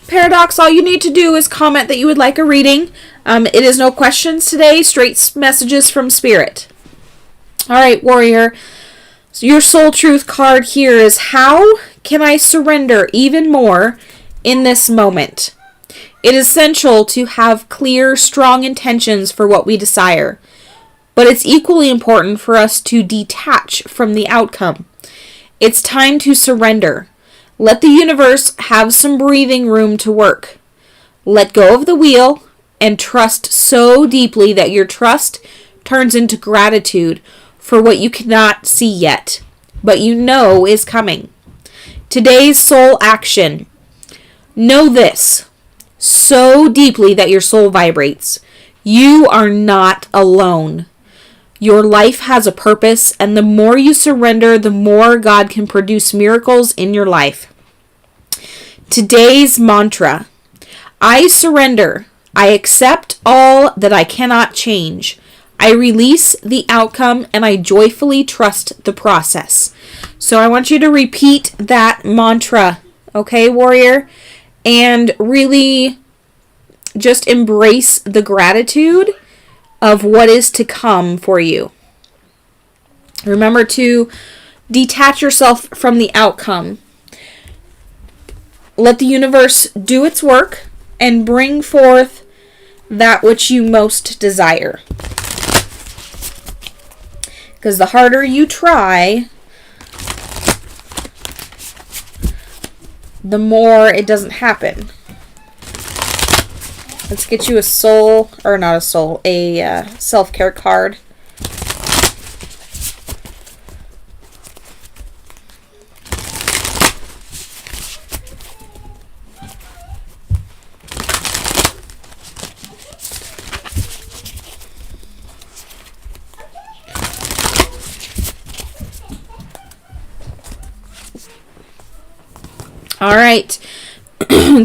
Paradox, all you need to do is comment that you would like a reading. It is no questions today, straight messages from Spirit. All right, warrior. So your soul truth card here is, how can I surrender even more in this moment? It is essential to have clear, strong intentions for what we desire, but it's equally important for us to detach from the outcome. It's time to surrender. Let the universe have some breathing room to work. Let go of the wheel and trust so deeply that your trust turns into gratitude for what you cannot see yet, but you know is coming. Today's soul action. Know this so deeply that your soul vibrates. You are not alone. Your life has a purpose, and the more you surrender, the more God can produce miracles in your life. Today's mantra. I surrender. I accept all that I cannot change. I release the outcome, and I joyfully trust the process. So I want you to repeat that mantra, okay, warrior? And really just embrace the gratitude of what is to come for you. Remember to detach yourself from the outcome. Let the universe do its work and bring forth that which you most desire. Because the harder you try, the more it doesn't happen. Let's get you a self-care card. All right.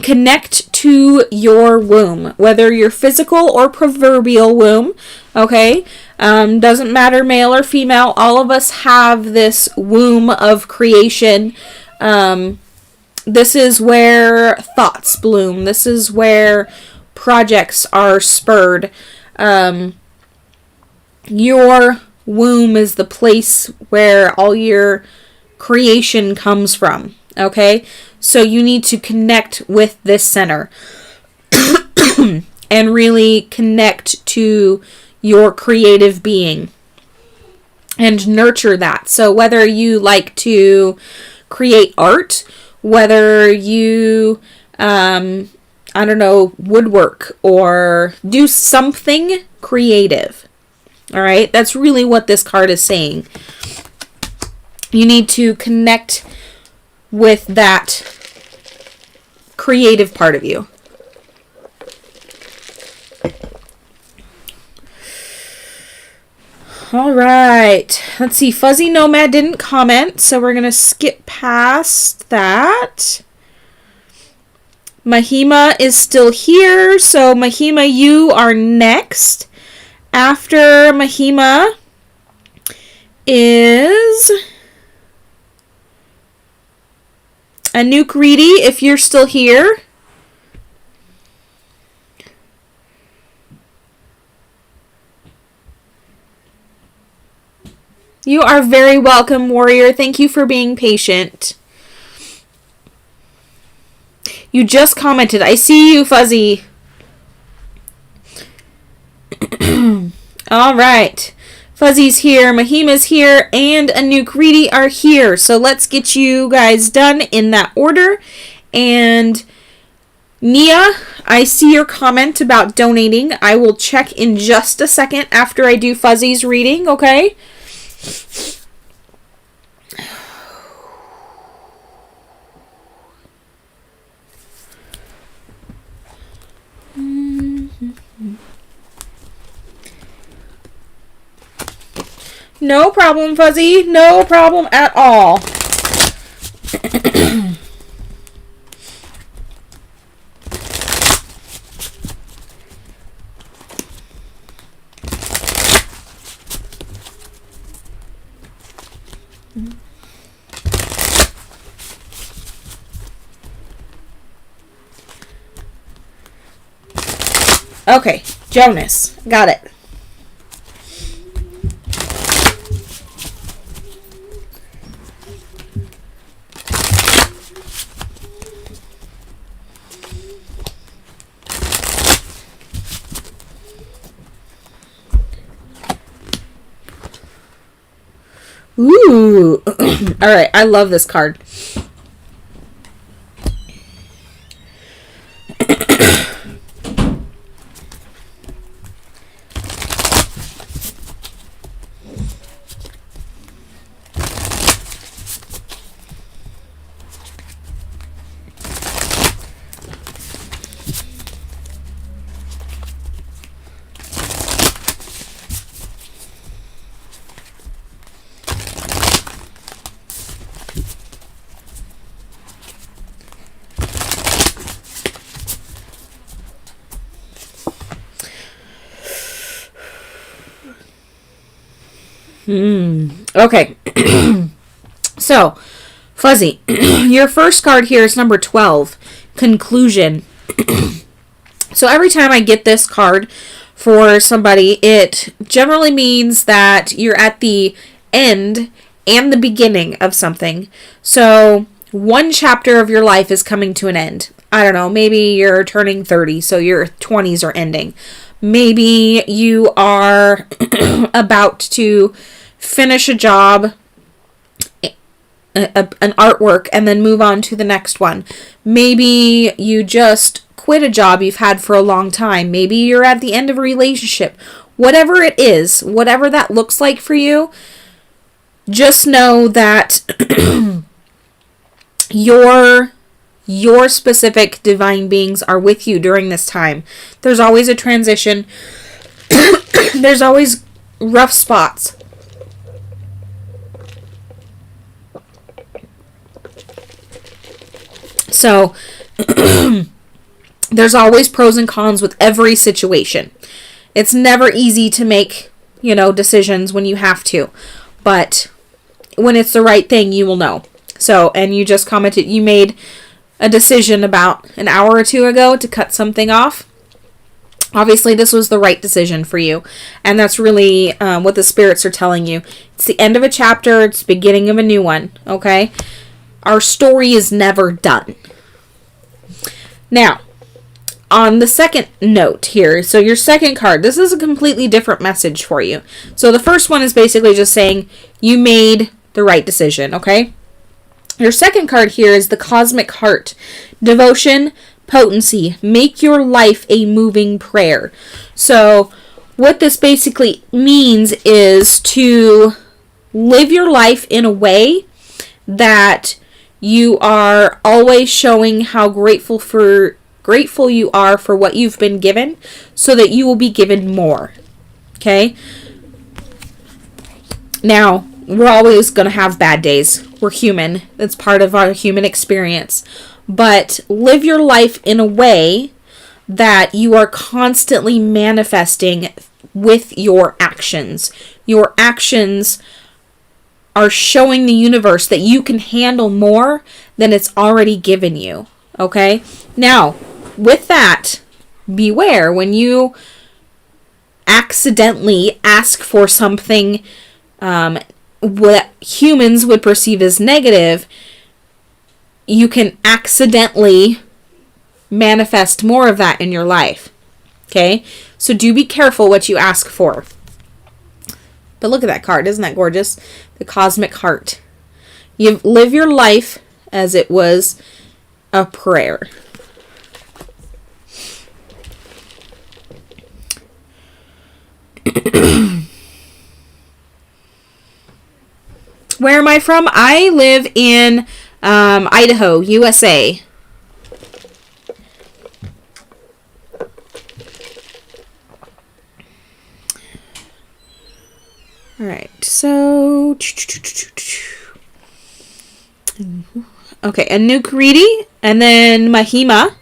Connect to your womb, whether your physical or proverbial womb, okay? Doesn't matter male or female. All of us have this womb of creation. This is where thoughts bloom. This is where projects are spurred. Your womb is the place where all your creation comes from, okay? So you need to connect with this center and really connect to your creative being and nurture that. So whether you like to create art, whether you, woodwork or do something creative. All right. That's really what this card is saying. You need to connect with that creative part of you. All right. Let's see. Fuzzy Nomad didn't comment, so we're going to skip past that. Mahima is still here, so Mahima, you are next. After Mahima is Anouk Reedy, if you're still here. You are very welcome, warrior. Thank you for being patient. You just commented. I see you, Fuzzy. All right. Fuzzy's here, Mahima's here, and Anouk Reedy are here. So let's get you guys done in that order. And Nia, I see your comment about donating. I will check in just a second after I do Fuzzy's reading, okay? No problem, Fuzzy. No problem at all. Okay, Jonas. Got it. Ooh. All right. I love this card. Okay. So, Fuzzy, your first card here is number 12, Conclusion. So every time I get this card for somebody, it generally means that you're at the end and the beginning of something. So one chapter of your life is coming to an end. I don't know, maybe you're turning 30, so your 20s are ending. Maybe you are about to finish a job, an artwork, and then move on to the next one. Maybe you just quit a job you've had for a long time. Maybe you're at the end of a relationship. Whatever it is, whatever that looks like for you, just know that your specific divine beings are with you during this time. There's always a transition. There's always rough spots. So, there's always pros and cons with every situation. It's never easy to make, decisions when you have to. But when it's the right thing, you will know. So, and you just commented, you made a decision about an hour or two ago to cut something off. Obviously, this was the right decision for you. And that's really what the spirits are telling you. It's the end of a chapter. It's the beginning of a new one. Okay? Our story is never done. Now, on the second note here, so your second card, this is a completely different message for you. So the first one is basically just saying you made the right decision, okay? Your second card here is the Cosmic Heart. Devotion, potency. Make your life a moving prayer. So what this basically means is to live your life in a way that you are always showing how grateful you are for what you've been given, so that you will be given more. Okay? Now, we're always going to have bad days. We're human. That's part of our human experience. But live your life in a way that you are constantly manifesting with your actions. Your actions are showing the universe that you can handle more than it's already given you. Okay? Now, with that, beware when you accidentally ask for something what humans would perceive as negative, you can accidentally manifest more of that in your life. Okay? So do be careful what you ask for. But look at that card. Isn't that gorgeous? The Cosmic Heart. You live your life as it was a prayer. Where am I from? I live in Idaho, USA. All right, so okay, Anukriti and then Mahima.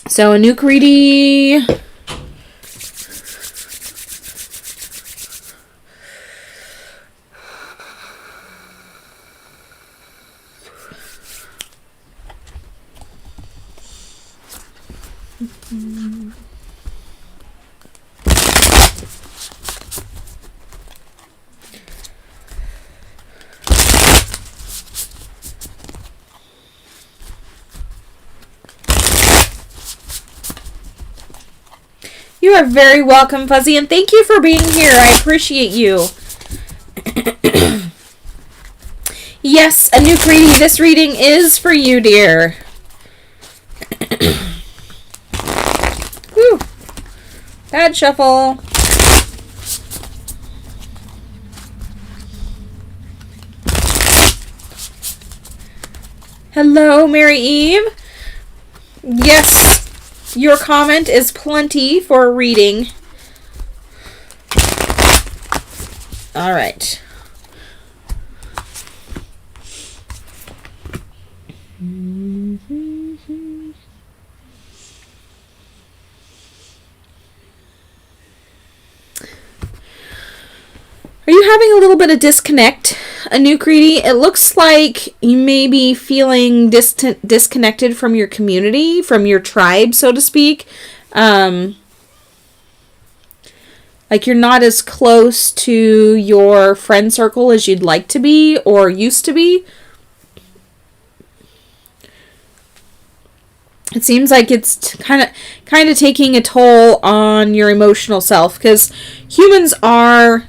So Anukriti, you are very welcome, Fuzzy, and thank you for being here. I appreciate you. Yes, a new reading. This reading is for you, dear. Whew. Bad shuffle. Hello, Mary Eve. Yes, your comment is plenty for a reading. All right. Are you having a little bit of disconnect, Anukriti? It looks like you may be feeling disconnected from your community, from your tribe, so to speak. Like you're not as close to your friend circle as you'd like to be or used to be. It seems like it's kind of taking a toll on your emotional self, because humans are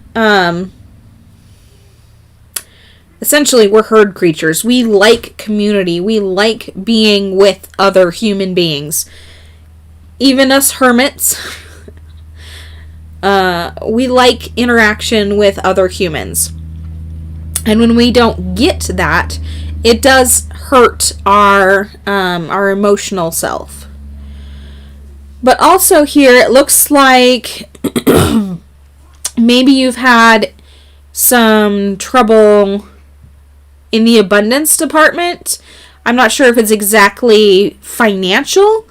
essentially, we're herd creatures. We like community. We like being with other human beings. Even us hermits, we like interaction with other humans. And when we don't get that, it does hurt our emotional self. But also here, it looks like maybe you've had some trouble in the abundance department. I'm not sure if it's exactly financial,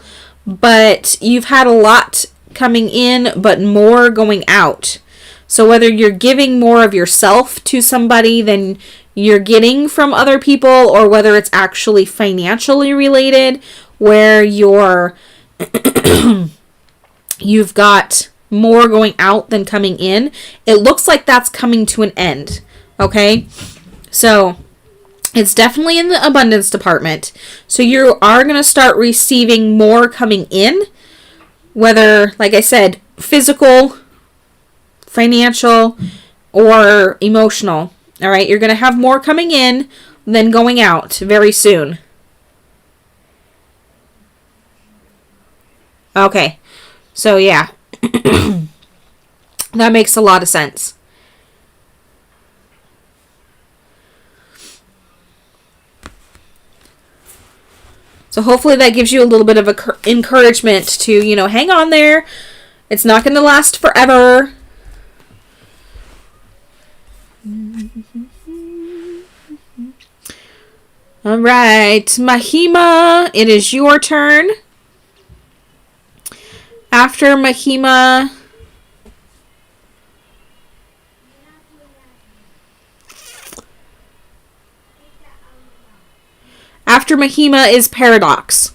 but you've had a lot coming in, but more going out. So whether you're giving more of yourself to somebody than you're getting from other people, or whether it's actually financially related, where you've got more going out than coming in, it looks like that's coming to an end. Okay? So it's definitely in the abundance department. So you are going to start receiving more coming in, whether, like I said, physical, financial, or emotional. All right, you're going to have more coming in than going out very soon. Okay, so yeah, that makes a lot of sense. So hopefully that gives you a little bit of encouragement to, hang on there. It's not going to last forever. All right, Mahima, it is your turn. After Mahima, is Paradox.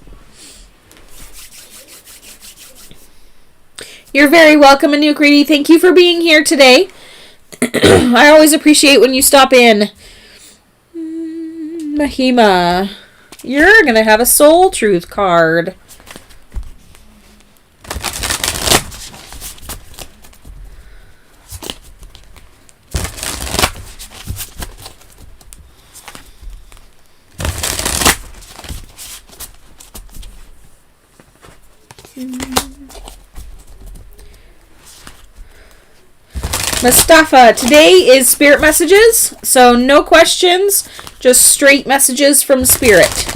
You're very welcome, Anukriti. Thank you for being here today. I always appreciate when you stop in. Mahima, you're going to have a Soul Truth card. Mustafa, today is Spirit messages, so no questions, just straight messages from Spirit.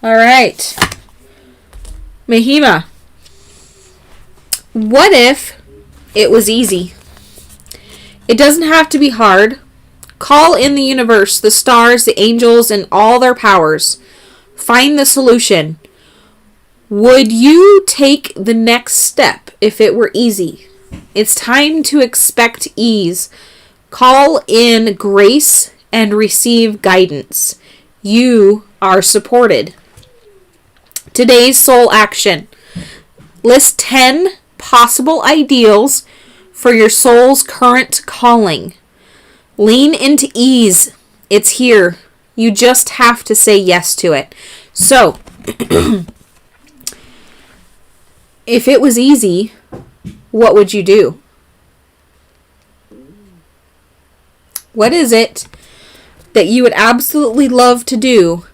All right. Mahima, what if it was easy? It doesn't have to be hard. Call in the universe, the stars, the angels, and all their powers. Find the solution. Would you take the next step if it were easy? It's time to expect ease. Call in grace and receive guidance. You are supported. Today's soul action. List 10 possible ideals for your soul's current calling. Lean into ease. It's here. You just have to say yes to it. So, if it was easy, what would you do? What is it that you would absolutely love to do,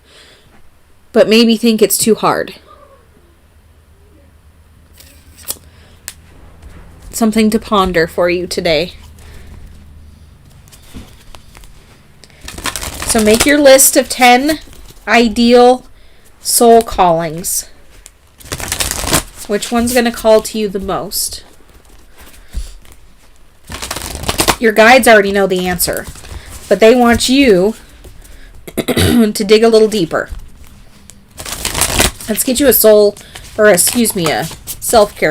but maybe think it's too hard? Something to ponder for you today. So make your list of 10 ideal soul callings. Which one's going to call to you the most? Your guides already know the answer, but they want you to dig a little deeper. Let's get you a self-care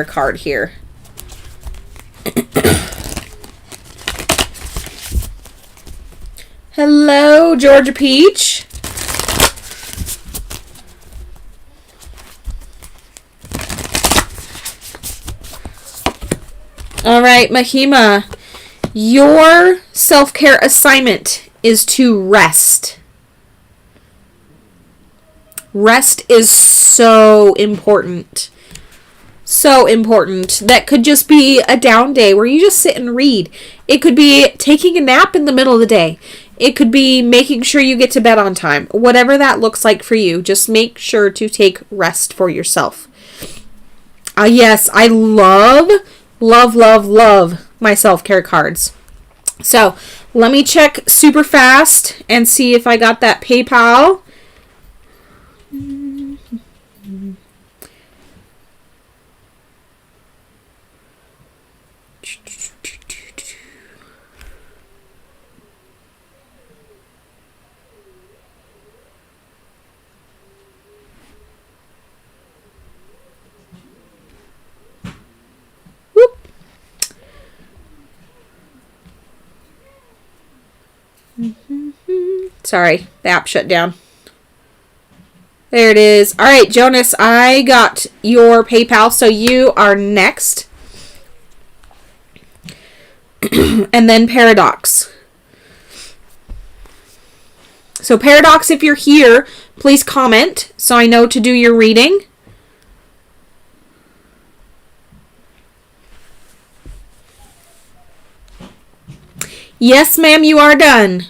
card here. Hello, Georgia Peach. All right, Mahima. Your self-care assignment is to rest. Rest is so important. So important. That could just be a down day where you just sit and read. It could be taking a nap in the middle of the day. It could be making sure you get to bed on time. Whatever that looks like for you, just make sure to take rest for yourself. Yes, I love my self-care cards. So, let me check super fast and see if I got that PayPal. Sorry, the app shut down. There it is. All right, Jonas, I got your PayPal, so you are next. And then Paradox. So Paradox, if you're here, please comment so I know to do your reading. Yes, ma'am, you are done.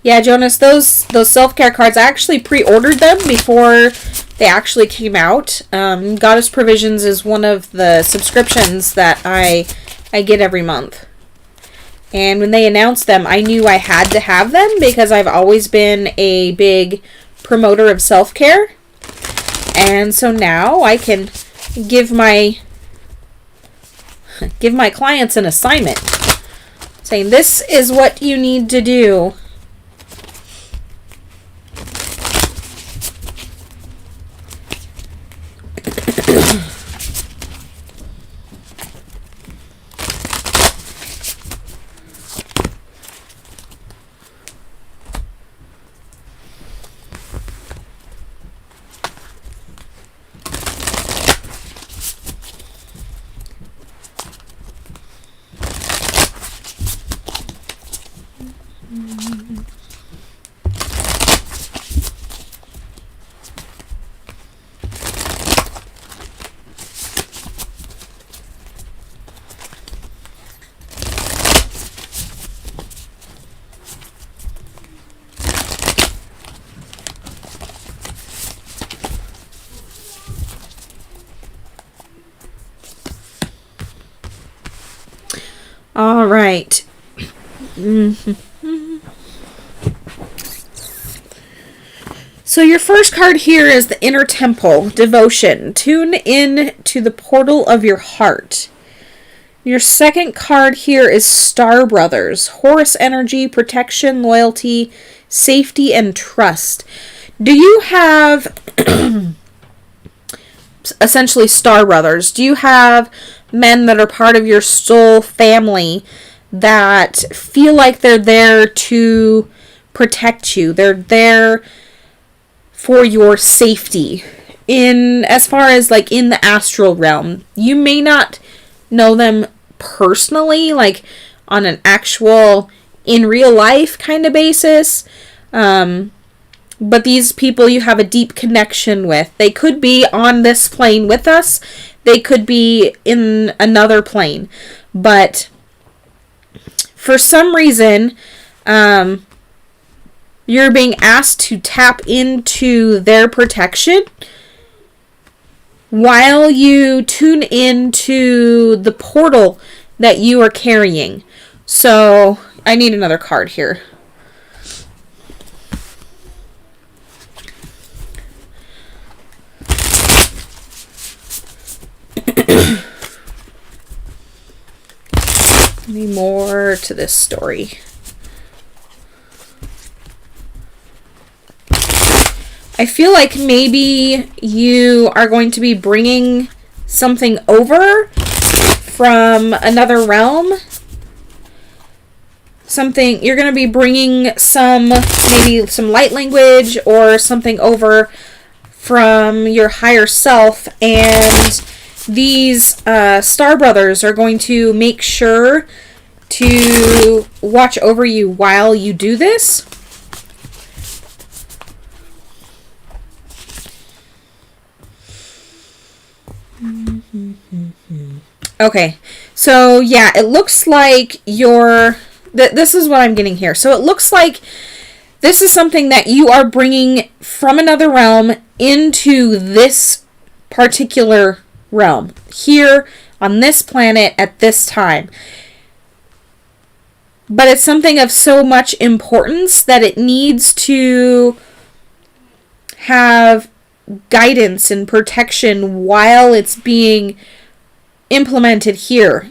Yeah, Jonas, those self-care cards, I actually pre-ordered them before they actually came out. Goddess Provisions is one of the subscriptions that I get every month. And when they announced them, I knew I had to have them because I've always been a big promoter of self-care. And so now I can give my clients an assignment saying this is what you need to do. All right. So your first card here is the Inner Temple, Devotion. Tune in to the portal of your heart. Your second card here is Star Brothers, Horus energy, protection, loyalty, safety, and trust. Do you have essentially star brothers? Do you have men that are part of your soul family that feel like they're there to protect you? They're there for your safety in as far as like in the astral realm. You may not know them personally, like on an actual in real life kind of basis, but these people you have a deep connection with. They could be on this plane with us, they could be in another plane, but for some reason you're being asked to tap into their protection while you tune into the portal that you are carrying. So I need another card here. Need more to this story. I feel like maybe you are going to be bringing something over from another realm. Something, you're going to be bringing maybe some light language or something over from your higher self, and these star brothers are going to make sure to watch over you while you do this. Okay, so yeah, it looks like this is what I'm getting here. So it looks like this is something that you are bringing from another realm into this particular realm here on this planet at this time. But it's something of so much importance that it needs to have guidance and protection while it's being implemented here.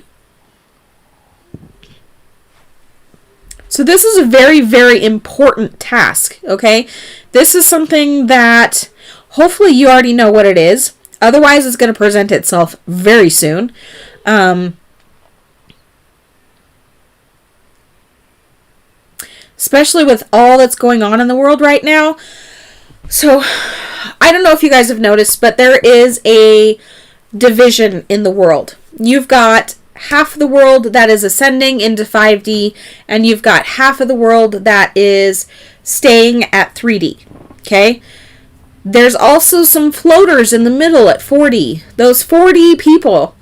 So this is a very, very important task, okay? This is something that hopefully you already know what it is. Otherwise, it's going to present itself very soon. Especially with all that's going on in the world right now. So, I don't know if you guys have noticed, but there is a division in the world. You've got half of the world that is ascending into 5D, and you've got half of the world that is staying at 3D. Okay? There's also some floaters in the middle at 4D. Those 4D people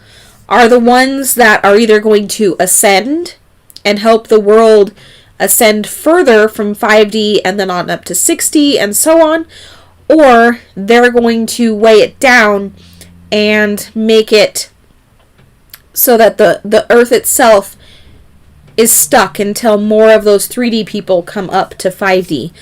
are the ones that are either going to ascend and help the world ascend further from 5D and then on up to 6D and so on, or they're going to weigh it down and make it so that the earth itself is stuck until more of those 3D people come up to 5D.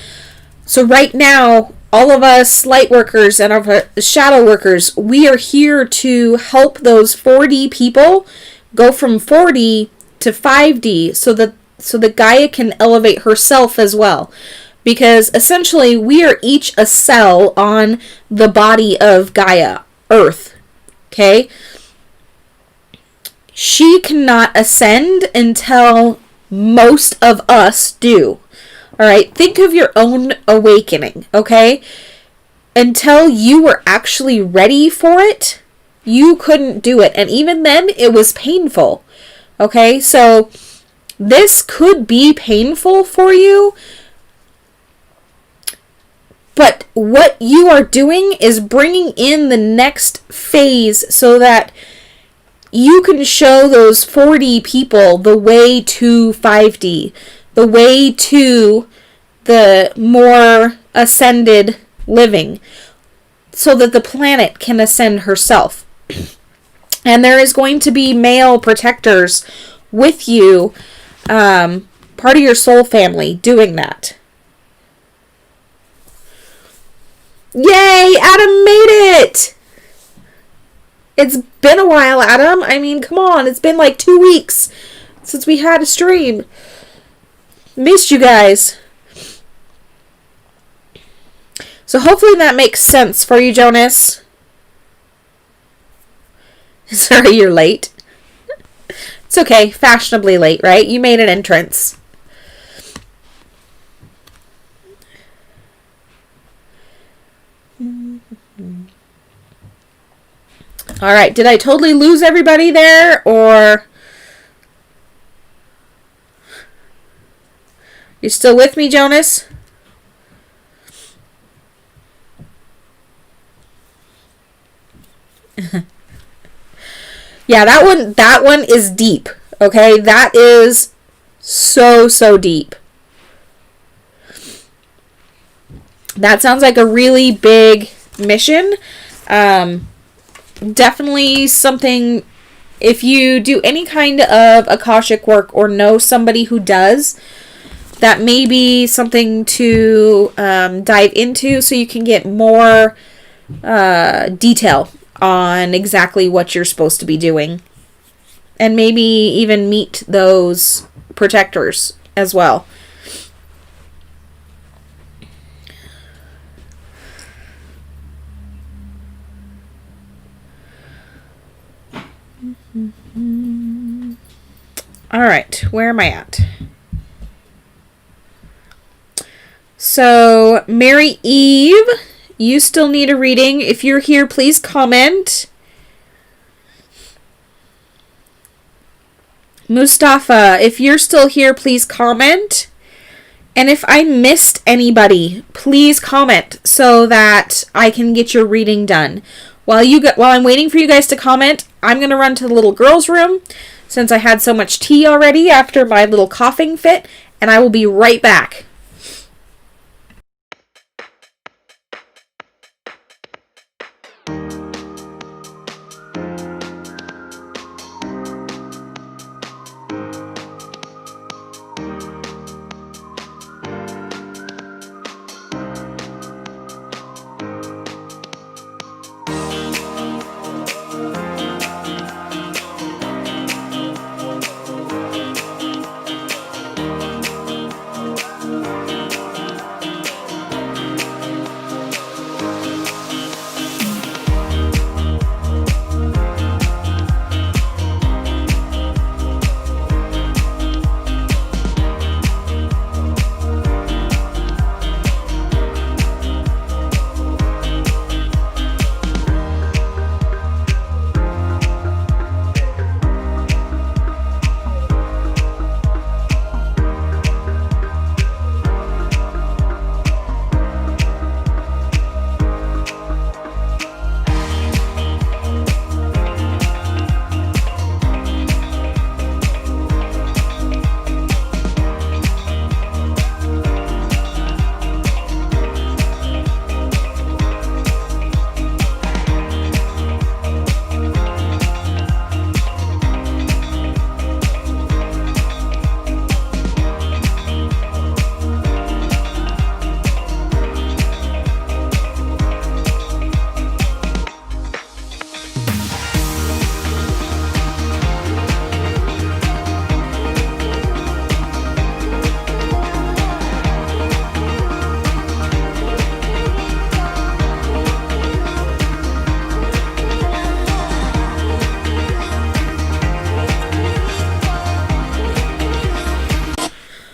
So right now, all of us light workers and our shadow workers, we are here to help those 4D people go from 4D to 5D so that Gaia can elevate herself as well. Because essentially, we are each a cell on the body of Gaia, Earth. Okay? She cannot ascend until most of us do. Alright? Think of your own awakening, okay? Until you were actually ready for it, you couldn't do it. And even then, it was painful. Okay? So, this could be painful for you. But what you are doing is bringing in the next phase so that you can show those 4D people the way to 5D, the way to the more ascended living, so that the planet can ascend herself. And there is going to be male protectors with you, part of your soul family, doing that. Yay! Adam made it! It's been a while, Adam. I mean, come on. It's been like 2 weeks since we had a stream. Missed you guys. So hopefully that makes sense for you, Jonas. Sorry, you're late. It's okay. Fashionably late, right? You made an entrance. All right. Did I totally lose everybody there, or you still with me, Jonas? Yeah, that one is deep. Okay? That is so deep. That sounds like a really big mission. Definitely something, if you do any kind of Akashic work or know somebody who does, that may be something to dive into so you can get more detail on exactly what you're supposed to be doing. And maybe even meet those protectors as well. All right, where am I at? So, Mary Eve, you still need a reading. If you're here, please comment. Mustafa, if you're still here, please comment. And if I missed anybody, please comment so that I can get your reading done. While I'm waiting for you guys to comment, I'm going to run to the little girl's room since I had so much tea already after my little coughing fit, and I will be right back.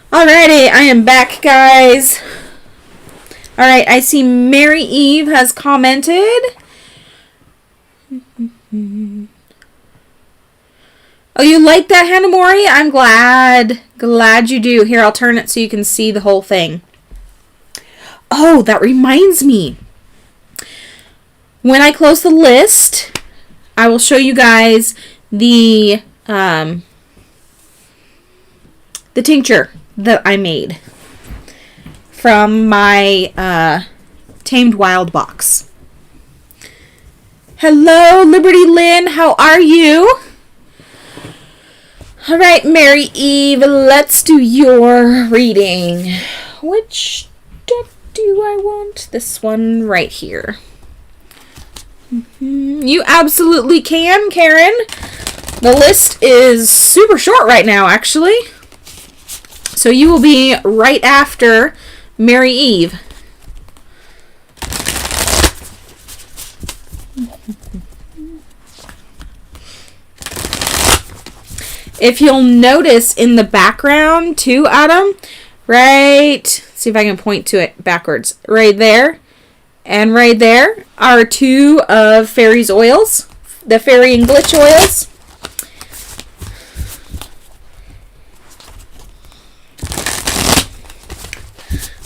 Alrighty, I am back, guys. Alright, I see Mary Eve has commented. Oh, you like that, Hanamori? I'm glad. Glad you do. Here, I'll turn it so you can see the whole thing. Oh, that reminds me. When I close the list, I will show you guys the tincture that I made from my Tamed Wild box. Hello, Liberty Lynn. How are you? All right, Mary Eve, let's do your reading. Which deck do I want? This one right here. You absolutely can, Karen. The list is super short right now, actually. So you will be right after Mary Eve. If you'll notice in the background too, Adam, right, see if I can point to it backwards. Right there and right there are two of Fairy's oils, the Fairy and Glitch oils.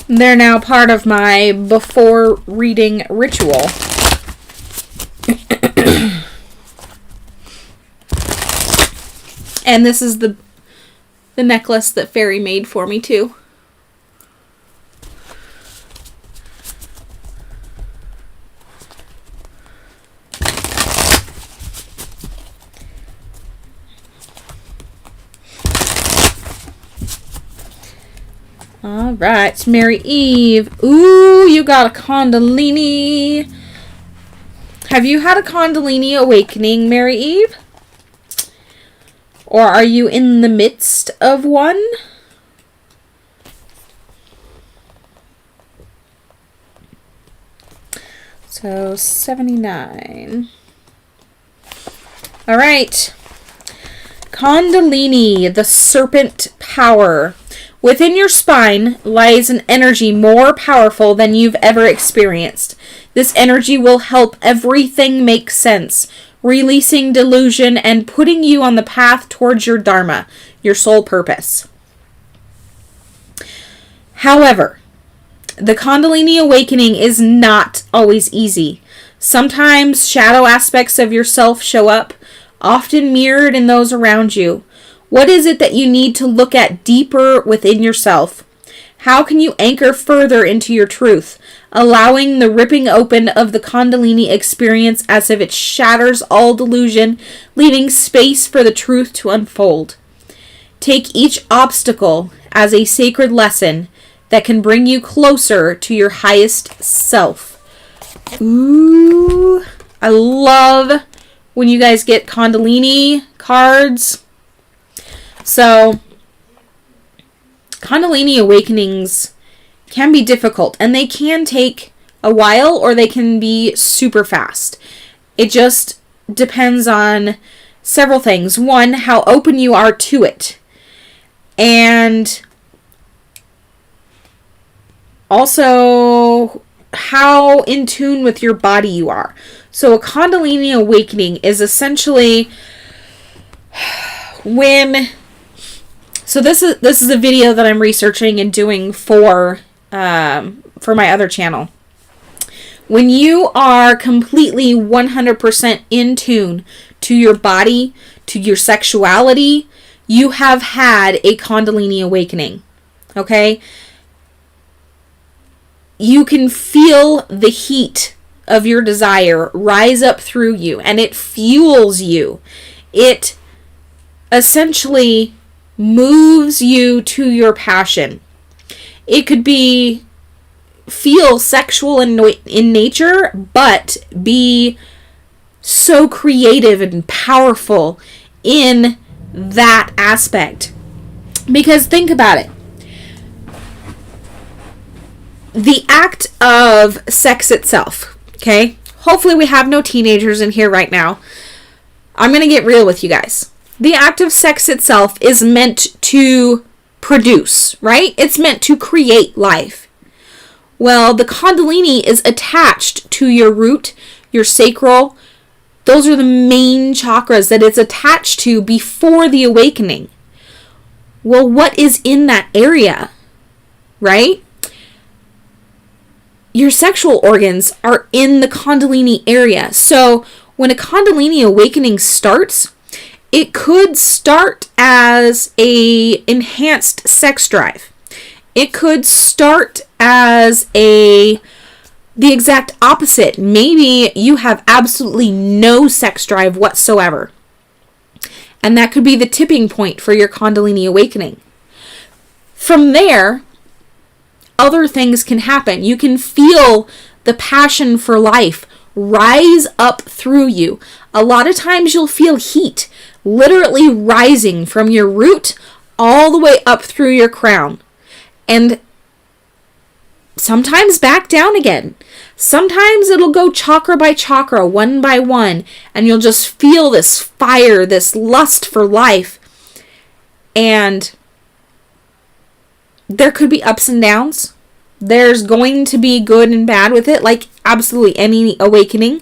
They're now part of my before reading ritual. And this is the necklace that Fairy made for me too. All right, Mary Eve. Ooh, you got a Kundalini. Have you had a Kundalini awakening, Mary Eve? Or are you in the midst of one? So, 79. All right. Kundalini, the serpent power. Within your spine lies an energy more powerful than you've ever experienced. This energy will help everything make sense, releasing delusion and putting you on the path towards your dharma, your soul purpose. However, the Kundalini awakening is not always easy. Sometimes shadow aspects of yourself show up, often mirrored in those around you. What is it that you need to look at deeper within yourself? How can you anchor further into your truth, allowing the ripping open of the Kundalini experience as if it shatters all delusion, leaving space for the truth to unfold? Take each obstacle as a sacred lesson that can bring you closer to your highest self. Ooh, I love when you guys get Kundalini cards. So, Kundalini awakenings can be difficult, and they can take a while or they can be super fast. It just depends on several things. One, how open you are to it, and also how in tune with your body you are. So a Kundalini awakening is essentially when... So this is a video that I'm researching and doing for my other channel. When you are completely 100% in tune to your body, to your sexuality, you have had a Kundalini awakening. Okay? You can feel the heat of your desire rise up through you, and it fuels you. It essentially moves you to your passion. It could feel sexual in nature, but be so creative and powerful in that aspect. Because think about it. The act of sex itself, okay? Hopefully we have no teenagers in here right now. I'm going to get real with you guys. The act of sex itself is meant to produce, right? It's meant to create life. Well, the Kundalini is attached to your root, your sacral. Those are the main chakras that it's attached to before the awakening. Well, what is in that area, right? Your sexual organs are in the Kundalini area. So when a Kundalini awakening starts, it could start as a enhanced sex drive. It could start as the exact opposite. Maybe you have absolutely no sex drive whatsoever. And that could be the tipping point for your Kundalini awakening. From there, other things can happen. You can feel the passion for life rise up through you. A lot of times you'll feel heat literally rising from your root all the way up through your crown. And sometimes back down again. Sometimes it'll go chakra by chakra, one by one, and you'll just feel this fire, this lust for life. And there could be ups and downs. There's going to be good and bad with it, like absolutely any awakening.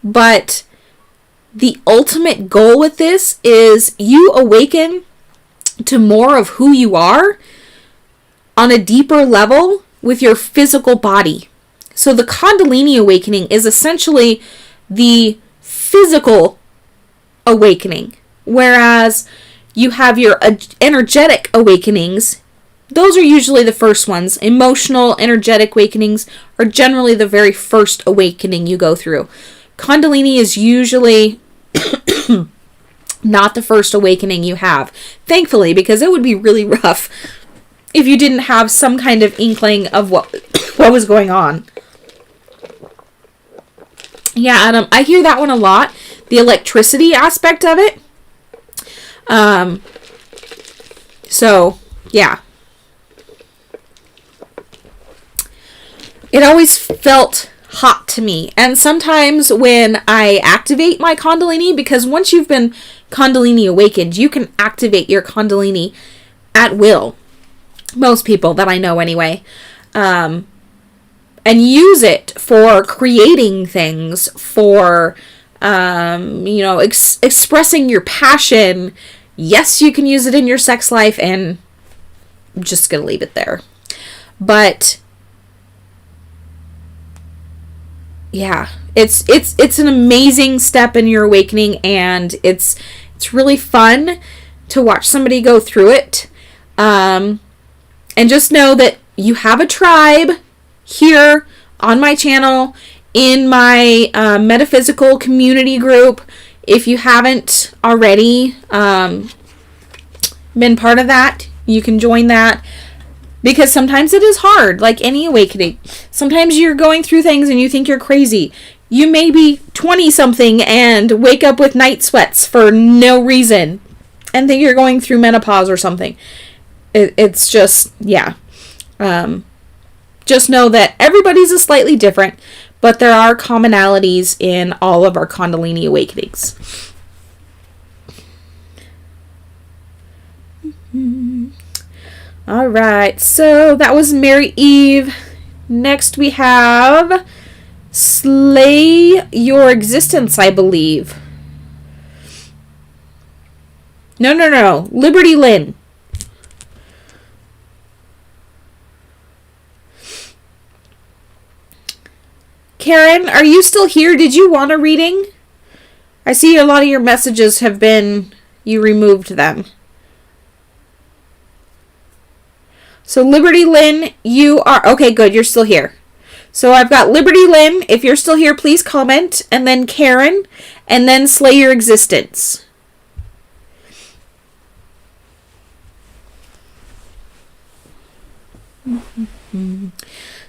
But the ultimate goal with this is you awaken to more of who you are on a deeper level with your physical body. So the Kundalini awakening is essentially the physical awakening, whereas you have your energetic awakenings. Those are usually the first ones. Emotional, energetic awakenings are generally the very first awakening you go through. Kundalini is usually not the first awakening you have. Thankfully, because it would be really rough if you didn't have some kind of inkling of what was going on. Yeah, Adam, I hear that one a lot. The electricity aspect of it. So, yeah. It always felt hot to me. And sometimes when I activate my Kundalini, because once you've been Kundalini awakened, you can activate your Kundalini at will. Most people that I know anyway. And use it for creating things, for, expressing your passion. Yes, you can use it in your sex life, and I'm just going to leave it there. But yeah, it's an amazing step in your awakening, and it's really fun to watch somebody go through it. And just know that you have a tribe here on my channel, in my metaphysical community group. If you haven't already been part of that, you can join that. Because sometimes it is hard, like any awakening. Sometimes you're going through things and you think you're crazy. You may be 20-something and wake up with night sweats for no reason and think you're going through menopause or something. It's just, yeah. Just know that everybody's a slightly different, but there are commonalities in all of our Kundalini awakenings. All right, so that was Mary Eve. Next we have Slay Your Existence, I believe. No. Liberty Lynn. Karen, are you still here? Did you want a reading? I see a lot of your messages have been, you removed them. So Liberty Lynn, you are, okay, good, you're still here. So I've got Liberty Lynn, if you're still here, please comment, and then Karen, and then Slay Your Existence.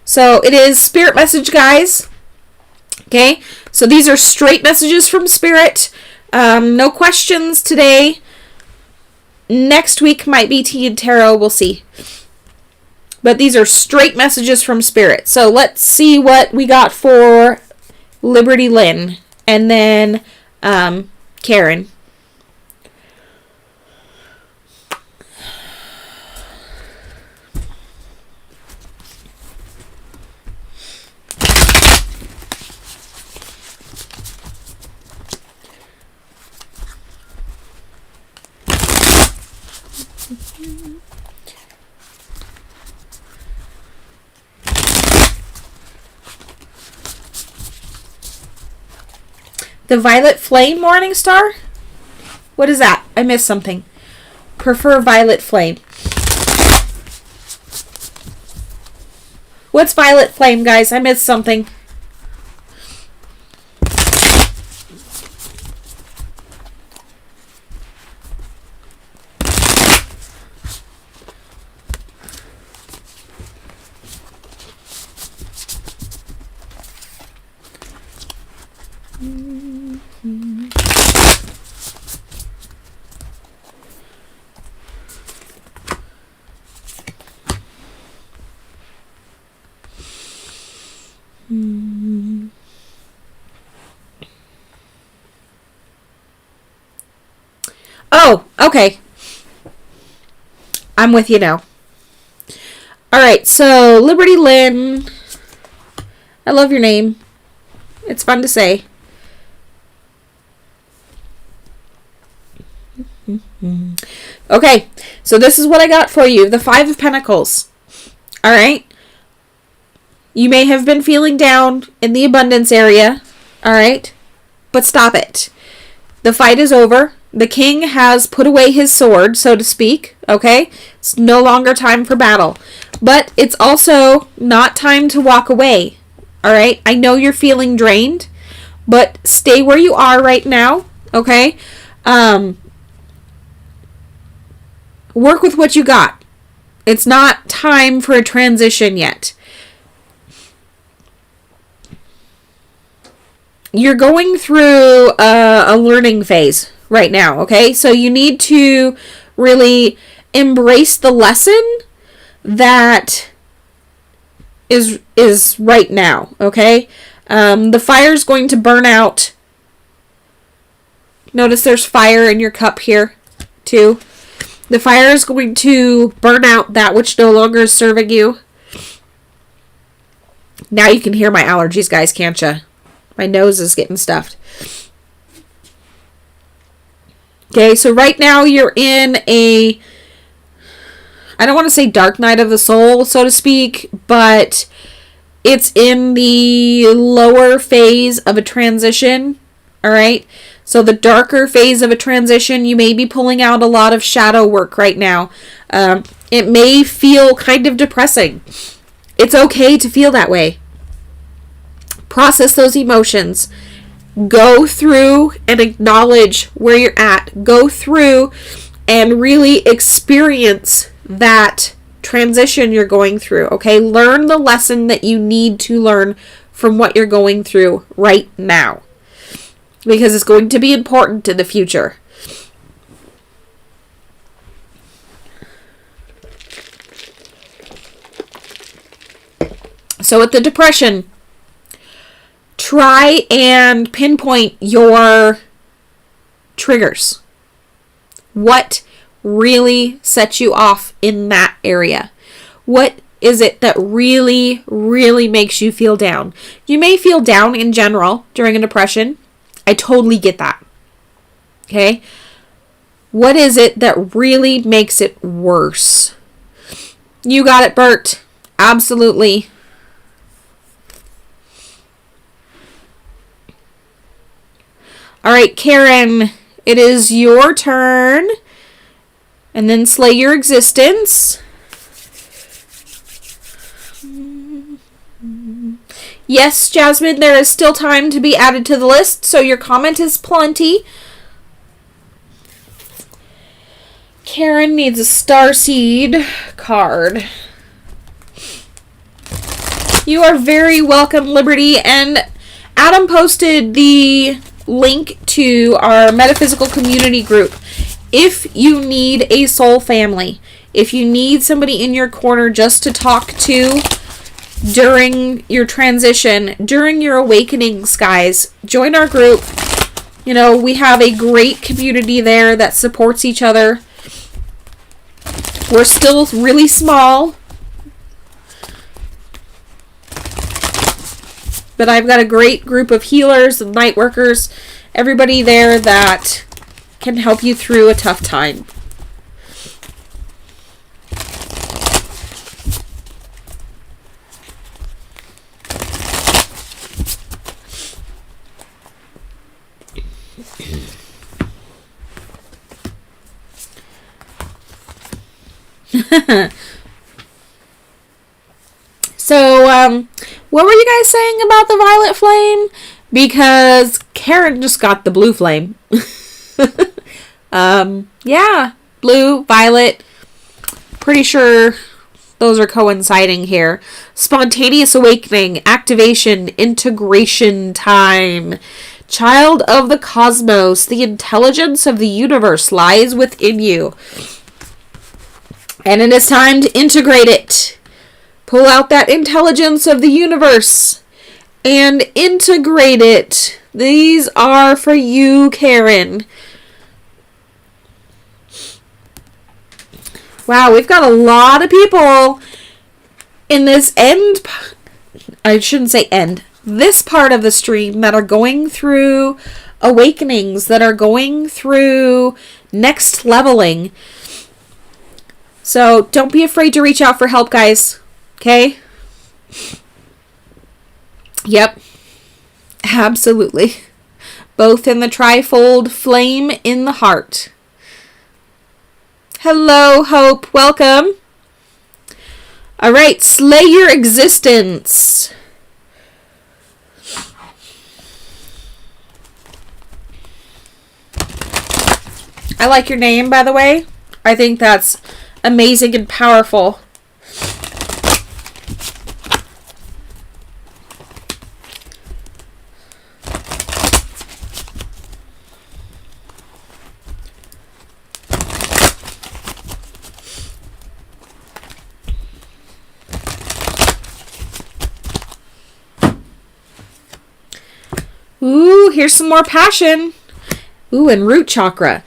So it is Spirit message, guys. Okay, so these are straight messages from Spirit. No questions today. Next week might be Tea and Tarot, we'll see. But these are straight messages from Spirit. So let's see what we got for Liberty Lynn. And then Karen. The Violet Flame, Morning Star? What is that? I missed something. Prefer Violet Flame. What's Violet Flame, guys? I missed something. Oh, okay. I'm with you now. Alright, so Liberty Lynn. I love your name. It's fun to say. Okay, so this is what I got for you. The Five of Pentacles. Alright? You may have been feeling down in the abundance area. Alright? But stop it. The fight is over. The king has put away his sword, so to speak. Okay? It's no longer time for battle. But it's also not time to walk away. Alright? I know you're feeling drained. But stay where you are right now. Okay? Work with what you got. It's not time for a transition yet. You're going through a learning phase right now, okay? So you need to really embrace the lesson that is right now, okay? The fire's going to burn out. Notice there's fire in your cup here, too. The fire is going to burn out that which no longer is serving you. Now you can hear my allergies, guys, can't you? My nose is getting stuffed. Okay, so right now you're in a, I don't want to say dark night of the soul, so to speak, but it's in the lower phase of a transition, all right? So the darker phase of a transition, you may be pulling out a lot of shadow work right now. It may feel kind of depressing. It's okay to feel that way. Process those emotions. Go through and acknowledge where you're at. Go through and really experience that transition you're going through, okay? Learn the lesson that you need to learn from what you're going through right now. Because it's going to be important in the future. So with the depression, try and pinpoint your triggers. What really sets you off in that area? What is it that really, really makes you feel down? You may feel down in general during a depression. I totally get that. Okay? What is it that really makes it worse? You got it, Bert. Absolutely. All right, Karen, it is your turn. And then slay your existence. Yes, Jasmine, there is still time to be added to the list, so your comment is plenty. Karen needs a starseed card. You are very welcome, Liberty. And Adam posted the link to our metaphysical community group. If you need a soul family, if you need somebody in your corner just to talk to during your transition, during your awakenings, guys, join our group. You know, we have a great community there that supports each other. We're still really small, but I've got a great group of healers and light workers, everybody there that can help you through a tough time. So, what were you guys saying about the violet flame? Because Karen just got the blue flame. Yeah, blue, violet. Pretty sure those are coinciding here. Spontaneous awakening, activation, integration time. Child of the cosmos, the intelligence of the universe lies within you. And it is time to integrate it. Pull out that intelligence of the universe and integrate it. These are for you, Karen. Wow, we've got a lot of people in this I shouldn't say end, this part of the stream that are going through awakenings, that are going through next leveling. So don't be afraid to reach out for help, guys. Okay? Yep. Absolutely. Both in the trifold flame in the heart. Hello, Hope. Welcome. All right. Slay your existence. I like your name, by the way. I think that's amazing and powerful. Ooh, here's some more passion. Ooh, and root chakra.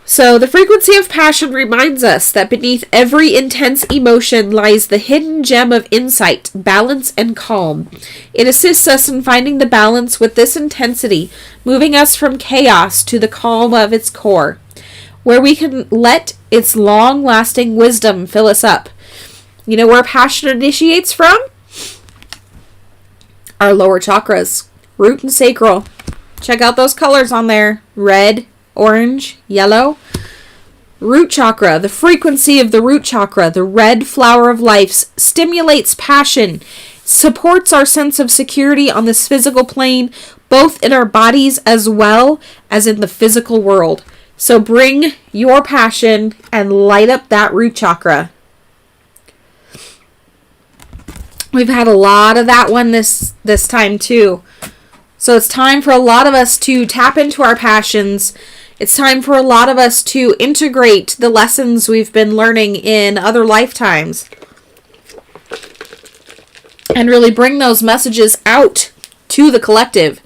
So the frequency of passion reminds us that beneath every intense emotion lies the hidden gem of insight, balance, and calm. It assists us in finding the balance with this intensity, moving us from chaos to the calm of its core, where we can let its long-lasting wisdom fill us up. You know where passion initiates from? Our lower chakras, root and sacral. Check out those colors on there. Red, orange, yellow. Root chakra, the frequency of the root chakra, the red flower of life, stimulates passion, supports our sense of security on this physical plane, both in our bodies as well as in the physical world. So bring your passion and light up that root chakra. We've had a lot of that one this time too. So it's time for a lot of us to tap into our passions. It's time for a lot of us to integrate the lessons we've been learning in other lifetimes and really bring those messages out to the collective.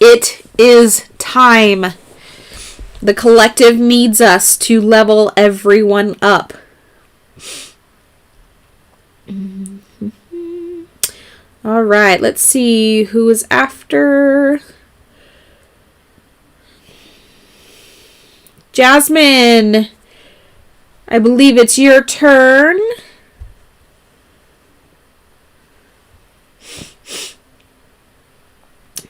It is time. The collective needs us to level everyone up. All right, let's see who is after. Jasmine, I believe it's your turn.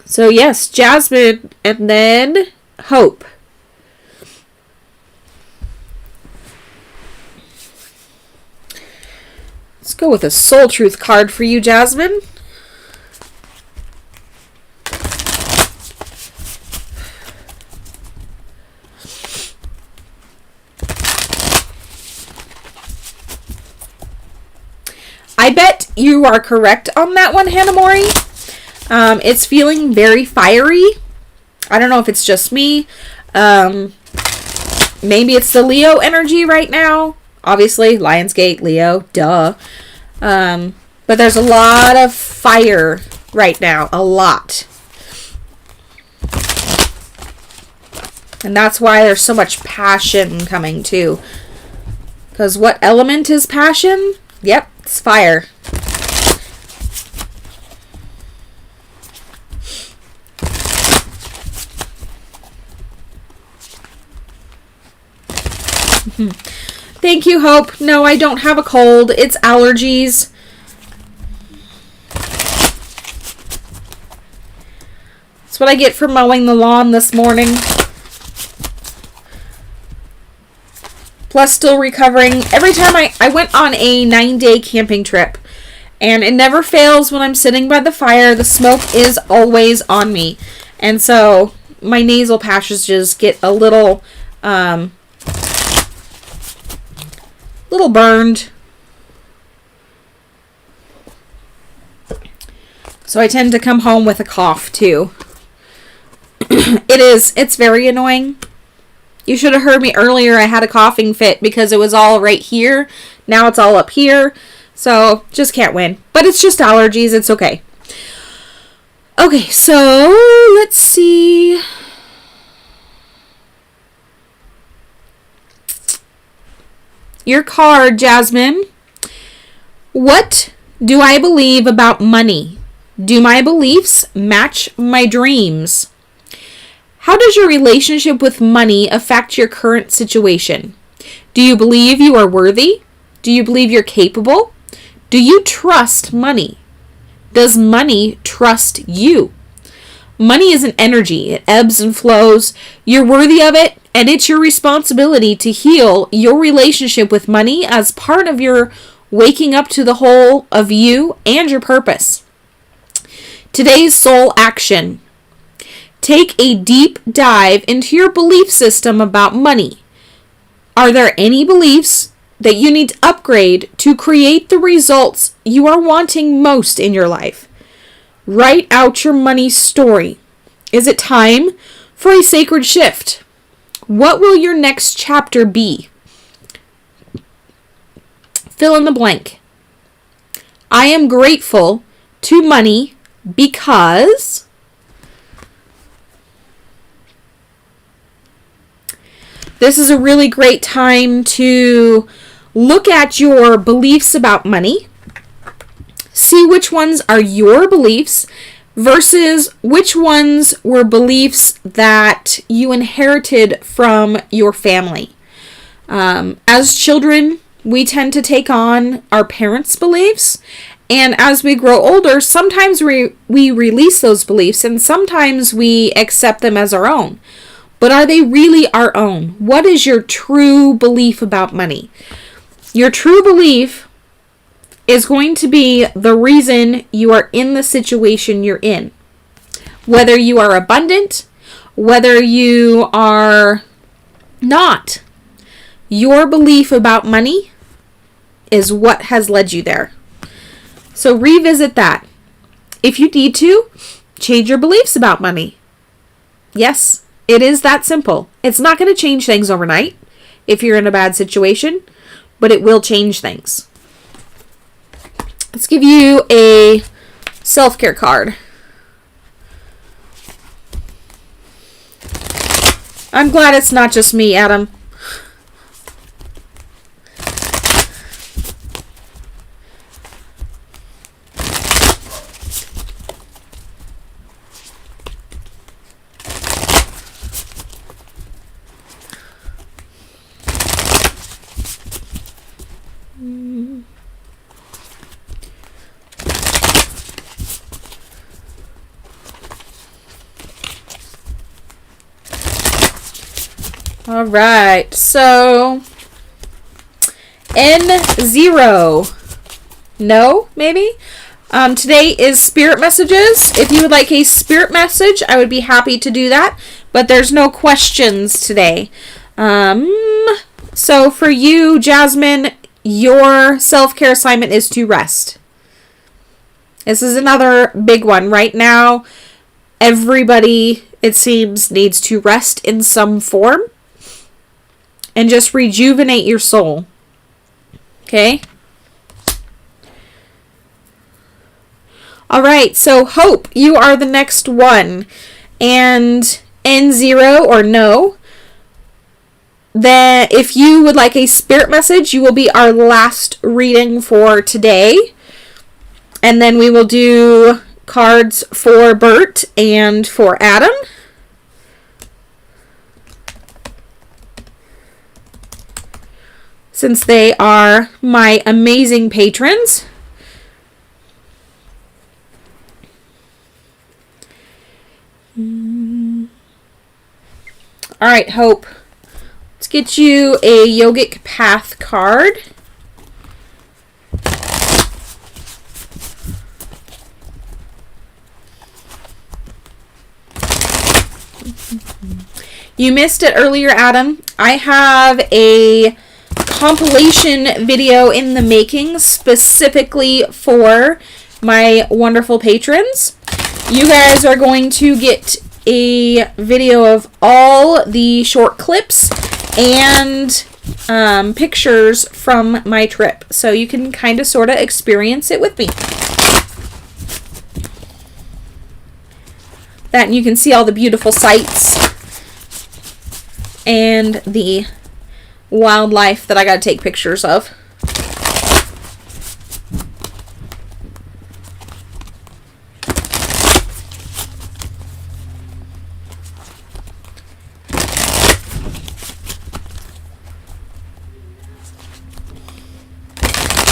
So yes, Jasmine, and then Hope. Let's go with a Soul Truth card for you, Jasmine. I bet you are correct on that one, Hannah Mori. It's feeling very fiery. I don't know if it's just me. Maybe it's the Leo energy right now. Obviously, Lionsgate, Leo, duh. But there's a lot of fire right now. A lot. And that's why there's so much passion coming too. Because what element is passion? Yep, it's fire. Thank you, Hope. No, I don't have a cold. It's allergies. That's what I get for mowing the lawn this morning. Plus still recovering. Every time I went on a 9-day camping trip, and it never fails when I'm sitting by the fire. The smoke is always on me. And so my nasal passages get a little burned. So I tend to come home with a cough too. It's very annoying. You should have heard me earlier. I had a coughing fit because it was all right here. Now it's all up here. So just can't win. But it's just allergies. It's okay. Okay, so let's see. your card, Jasmine. What do I believe about money? Do my beliefs match my dreams? How does your relationship with money affect your current situation? Do you believe you are worthy? Do you believe you're capable? Do you trust money? Does money trust you? Money is an energy. It ebbs and flows. You're worthy of it, and it's your responsibility to heal your relationship with money as part of your waking up to the whole of you and your purpose. Today's soul action. Take a deep dive into your belief system about money. Are there any beliefs that you need to upgrade to create the results you are wanting most in your life? Write out your money story. Is it time for a sacred shift? What will your next chapter be? Fill in the blank. I am grateful to money because this is a really great time to look at your beliefs about money. See which ones are your beliefs versus which ones were beliefs that you inherited from your family. As children, we tend to take on our parents' beliefs, and as we grow older, sometimes we release those beliefs, and sometimes we accept them as our own. But are they really our own? What is your true belief about money? Your true belief is going to be the reason you are in the situation you're in. Whether you are abundant, whether you are not, your belief about money is what has led you there. So revisit that. If you need to, change your beliefs about money. Yes, it is that simple. It's not going to change things overnight if you're in a bad situation, but it will change things. Let's give you a self-care card. I'm glad it's not just me, Adam. All right, so N0, no, maybe? Today is spirit messages. If you would like a spirit message, I would be happy to do that, but there's no questions today. So for you, Jasmine, your self-care assignment is to rest. This is another big one. Right now, everybody, it seems, needs to rest in some form and just rejuvenate your soul. Okay? All right, so Hope, you are the next one. And N0 or no, then if you would like a spirit message, you will be our last reading for today. And then we will do cards for Bert and for Adam. Since they are my amazing patrons. All right, Hope. Let's get you a yogic path card. You missed it earlier, Adam. I have a compilation video in the making specifically for my wonderful patrons. You guys are going to get a video of all the short clips and pictures from my trip, so you can kind of sort of experience it with me. That, and you can see all the beautiful sights and the wildlife that I got to take pictures of.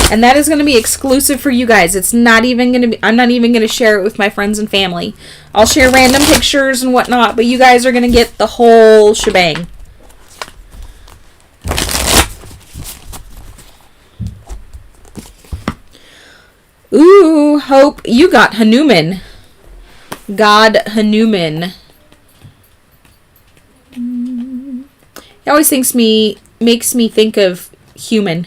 And that is going to be exclusive for you guys. It's not even going to be, I'm not even going to share it with my friends and family. I'll share random pictures and whatnot, but you guys are going to get the whole shebang. Ooh, Hope, you got Hanuman. God Hanuman. He always makes me think of human.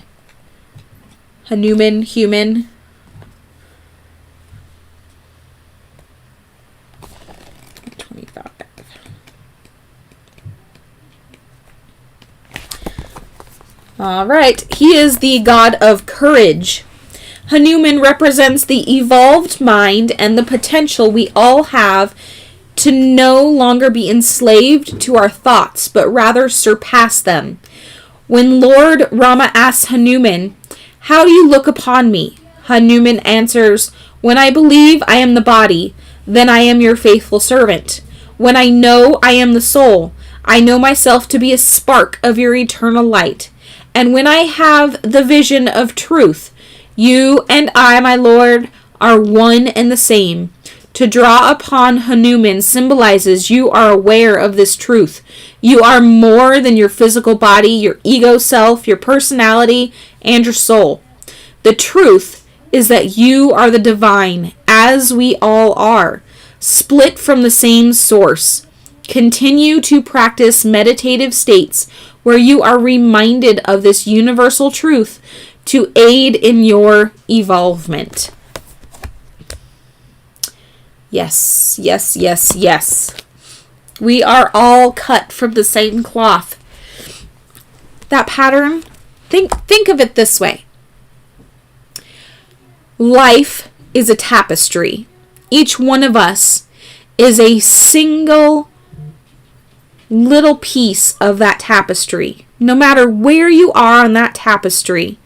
Hanuman, human. All right. He is the god of courage. Hanuman represents the evolved mind and the potential we all have to no longer be enslaved to our thoughts, but rather surpass them. When Lord Rama asks Hanuman, "How do you look upon me?" Hanuman answers, "When I believe I am the body, then I am your faithful servant. When I know I am the soul, I know myself to be a spark of your eternal light. And when I have the vision of truth, you and I, my Lord, are one and the same." To draw upon Hanuman symbolizes you are aware of this truth. You are more than your physical body, your ego self, your personality, and your soul. The truth is that you are the divine, as we all are, split from the same source. Continue to practice meditative states where you are reminded of this universal truth to aid in your evolvement. Yes, yes, yes, yes. We are all cut from the same cloth. That pattern, think of it this way. Life is a tapestry. Each one of us is a single little piece of that tapestry. No matter where you are on that tapestry,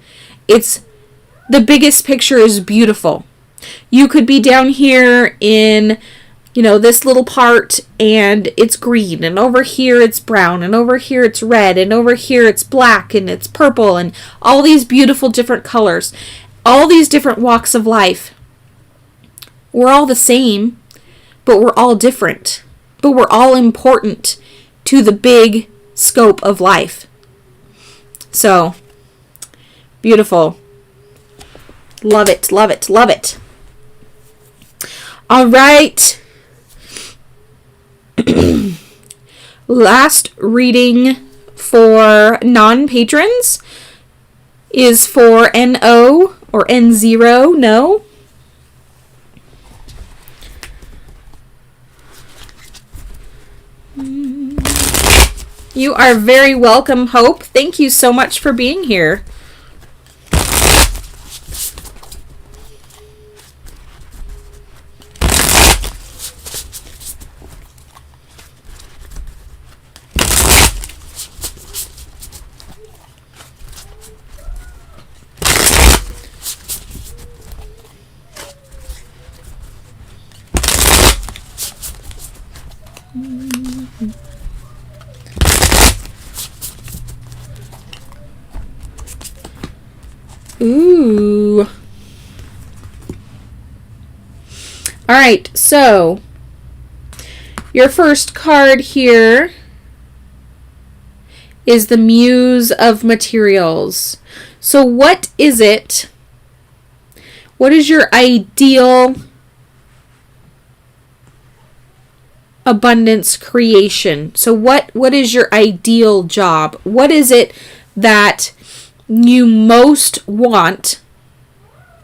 the biggest picture is beautiful. You could be down here in, this little part, and it's green, and over here it's brown, and over here it's red, and over here it's black, and it's purple, and all these beautiful different colors. All these different walks of life. We're all the same, but we're all different. But we're all important to the big scope of life. So, beautiful. Love it, love it, love it. All right. Last reading for non-patrons is for NO or N0, no. You are very welcome, Hope. Thank you so much for being here. Ooh. All right, so your first card here is the Muse of Materials. So what is it? What is your ideal abundance creation? So what is your ideal job? What is it that you most want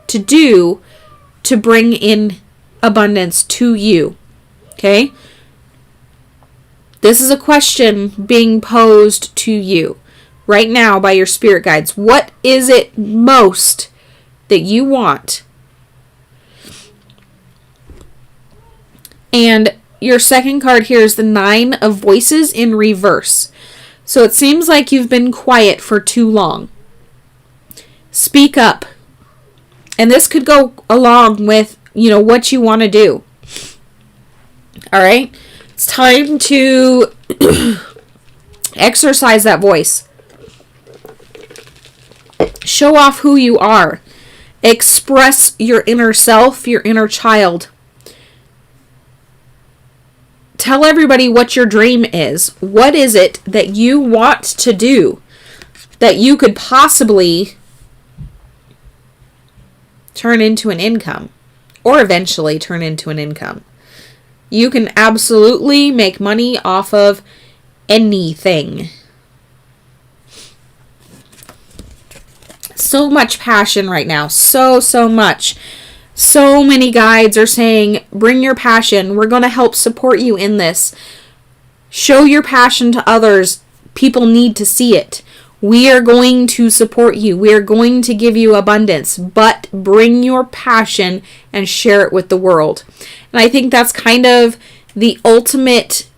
to do to bring in abundance to you? Okay? This is a question being posed to you right now by your spirit guides. What is it most that you want? And your second card here is the Nine of Voices in reverse. So it seems like you've been quiet for too long. Speak up. And this could go along with, what you want to do. All right? It's time to exercise that voice. Show off who you are. Express your inner self, your inner child. Tell everybody what your dream is. What is it that you want to do that you could possibly turn into an income, or eventually turn into an income? You can absolutely make money off of anything. So much passion right now. So much. So many guides are saying, bring your passion. We're going to help support you in this. Show your passion to others. People need to see it. We are going to support you. We are going to give you abundance. But bring your passion and share it with the world. And I think that's kind of the ultimate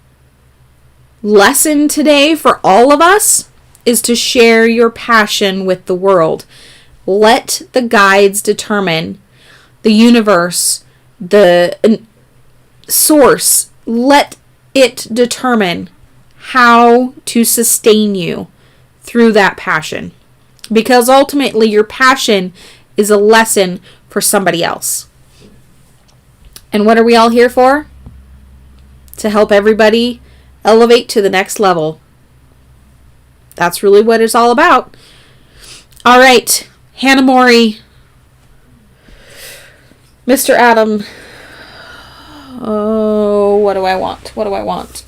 lesson today for all of us, is to share your passion with the world. Let the guides determine, the universe, the source, let it determine how to sustain you through that passion. Because ultimately your passion is a lesson for somebody else. And what are we all here for? To help everybody elevate to the next level. That's really what it's all about. All right, Hannah Mori, Mr. Adam. Oh, what do I want? What do I want?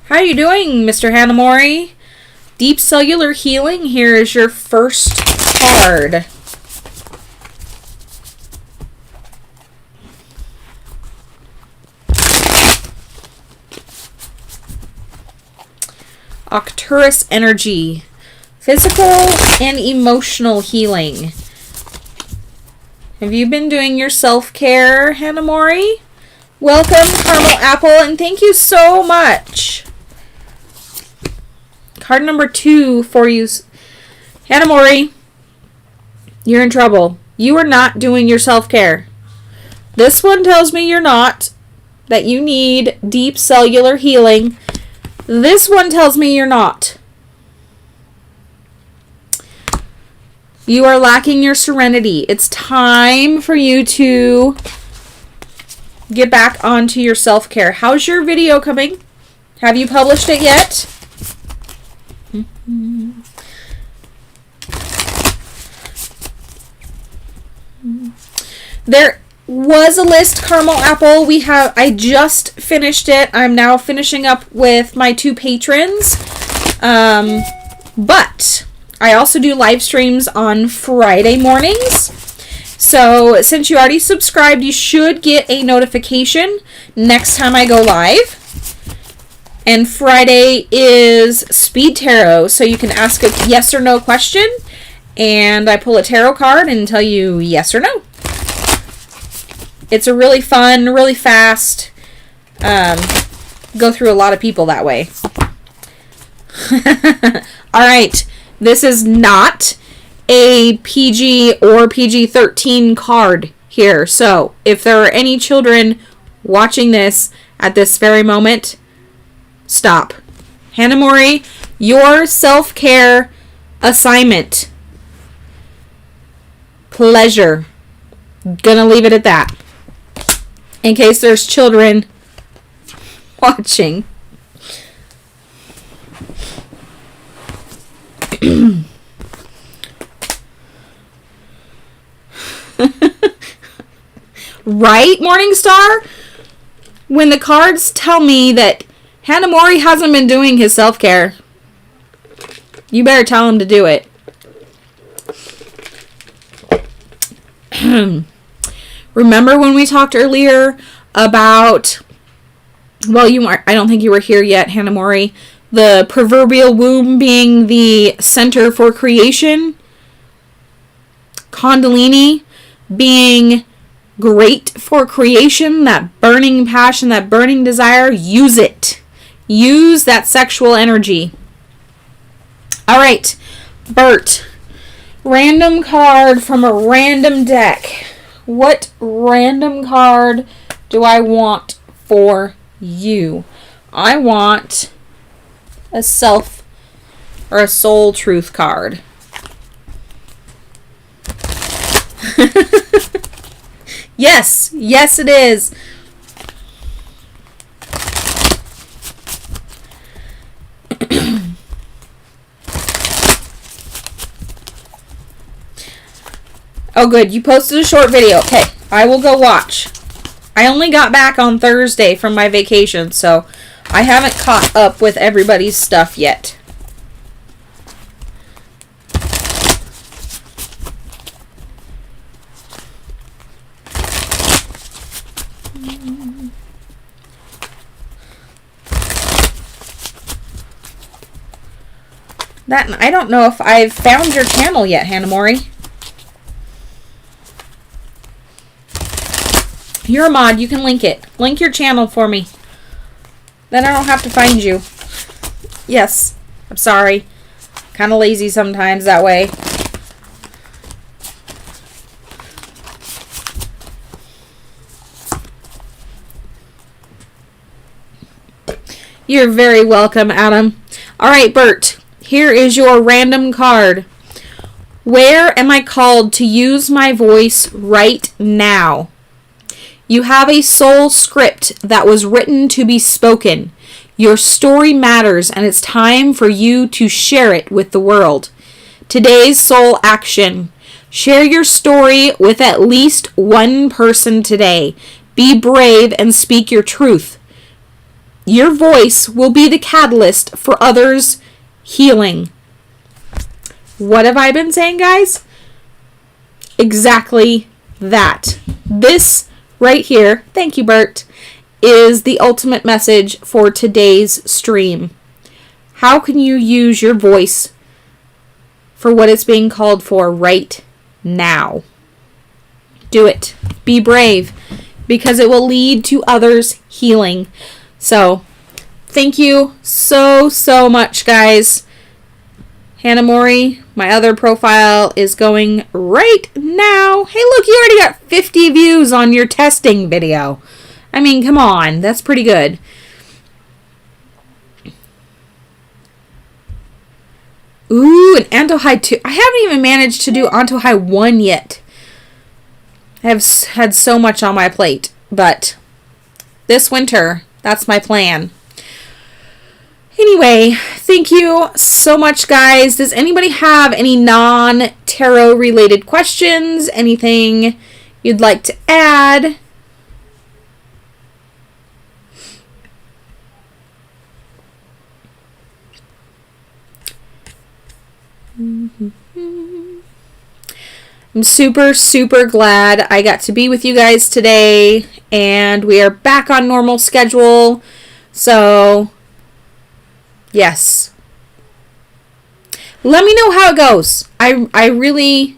How are you doing, Mr. Hanamori? Deep Cellular Healing, here is your first card. Arcturus Energy. Physical and emotional healing. Have you been doing your self-care, Hanamori? Welcome, Caramel Apple, and thank you so much. Card number 2 for you. Hanamori, you're in trouble. You are not doing your self-care. This one tells me you're not, that you need deep cellular healing. This one tells me you're not. You are lacking your serenity. It's time for you to get back onto your self-care. How's your video coming? Have you published it yet? There was a list, Caramel Apple. I just finished it. I'm now finishing up with my 2 patrons. But I also do live streams on Friday mornings. So since you already subscribed, you should get a notification next time I go live. And Friday is Speed Tarot, so you can ask a yes or no question, and I pull a tarot card and tell you yes or no. It's a really fun, really fast, go through a lot of people that way. Alright, this is not a PG or PG-13 card here, so if there are any children watching this at this very moment, stop. Hanamori, your self-care assignment. Pleasure. Gonna leave it at that. In case there's children watching. Right, Morningstar? When the cards tell me that Hanamori hasn't been doing his self-care, you better tell him to do it. Remember when we talked earlier about, well, I don't think you were here yet, Hanamori, the proverbial womb being the center for creation? Kundalini being great for creation, that burning passion, that burning desire. Use it. Use that sexual energy. All right, Bert. Random card from a random deck. What random card do I want for you? I want a self or a soul truth card. Yes, yes it is. Oh good, you posted a short video. Okay, I will go watch. I only got back on Thursday from my vacation, so I haven't caught up with everybody's stuff yet. I don't know if I've found your channel yet, Hanamori. You're a mod. You can link it. Link your channel for me. Then I don't have to find you. Yes. I'm sorry. Kind of lazy sometimes that way. You're very welcome, Adam. All right, Bert. Here is your random card. Where am I called to use my voice right now? You have a soul script that was written to be spoken. Your story matters, and it's time for you to share it with the world. Today's soul action. Share your story with at least one person today. Be brave and speak your truth. Your voice will be the catalyst for others' healing. What have I been saying, guys? Exactly that. This right here, thank you, Bert, is the ultimate message for today's stream. How can you use your voice for what it's being called for right now? Do it. Be brave, because it will lead to others' healing. So, thank you so much, guys. Hanamori, my other profile is going right now. Hey, look, you already got 50 views on your testing video. I mean, come on. That's pretty good. Ooh, an Anto High 2. I haven't even managed to do Anto High 1 yet. I have had so much on my plate. But this winter, that's my plan. Anyway, thank you so much, guys. Does anybody have any non-tarot related questions? Anything you'd like to add? I'm super glad I got to be with you guys today, and we are back on normal schedule. So, yes. Let me know how it goes. I really,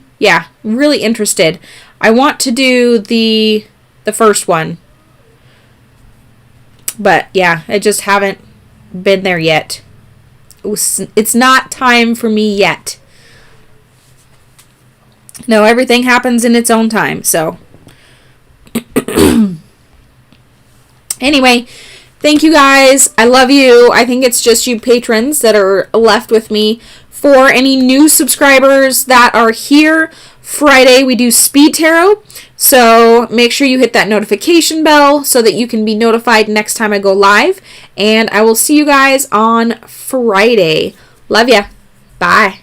really interested. I want to do the first one. But, yeah, I just haven't been there yet. It's not time for me yet. No, everything happens in its own time, so. Anyway, thank you guys. I love you. I think it's just you patrons that are left with me. For any new subscribers that are here, Friday we do speed tarot. So make sure you hit that notification bell so that you can be notified next time I go live. And I will see you guys on Friday. Love ya. Bye.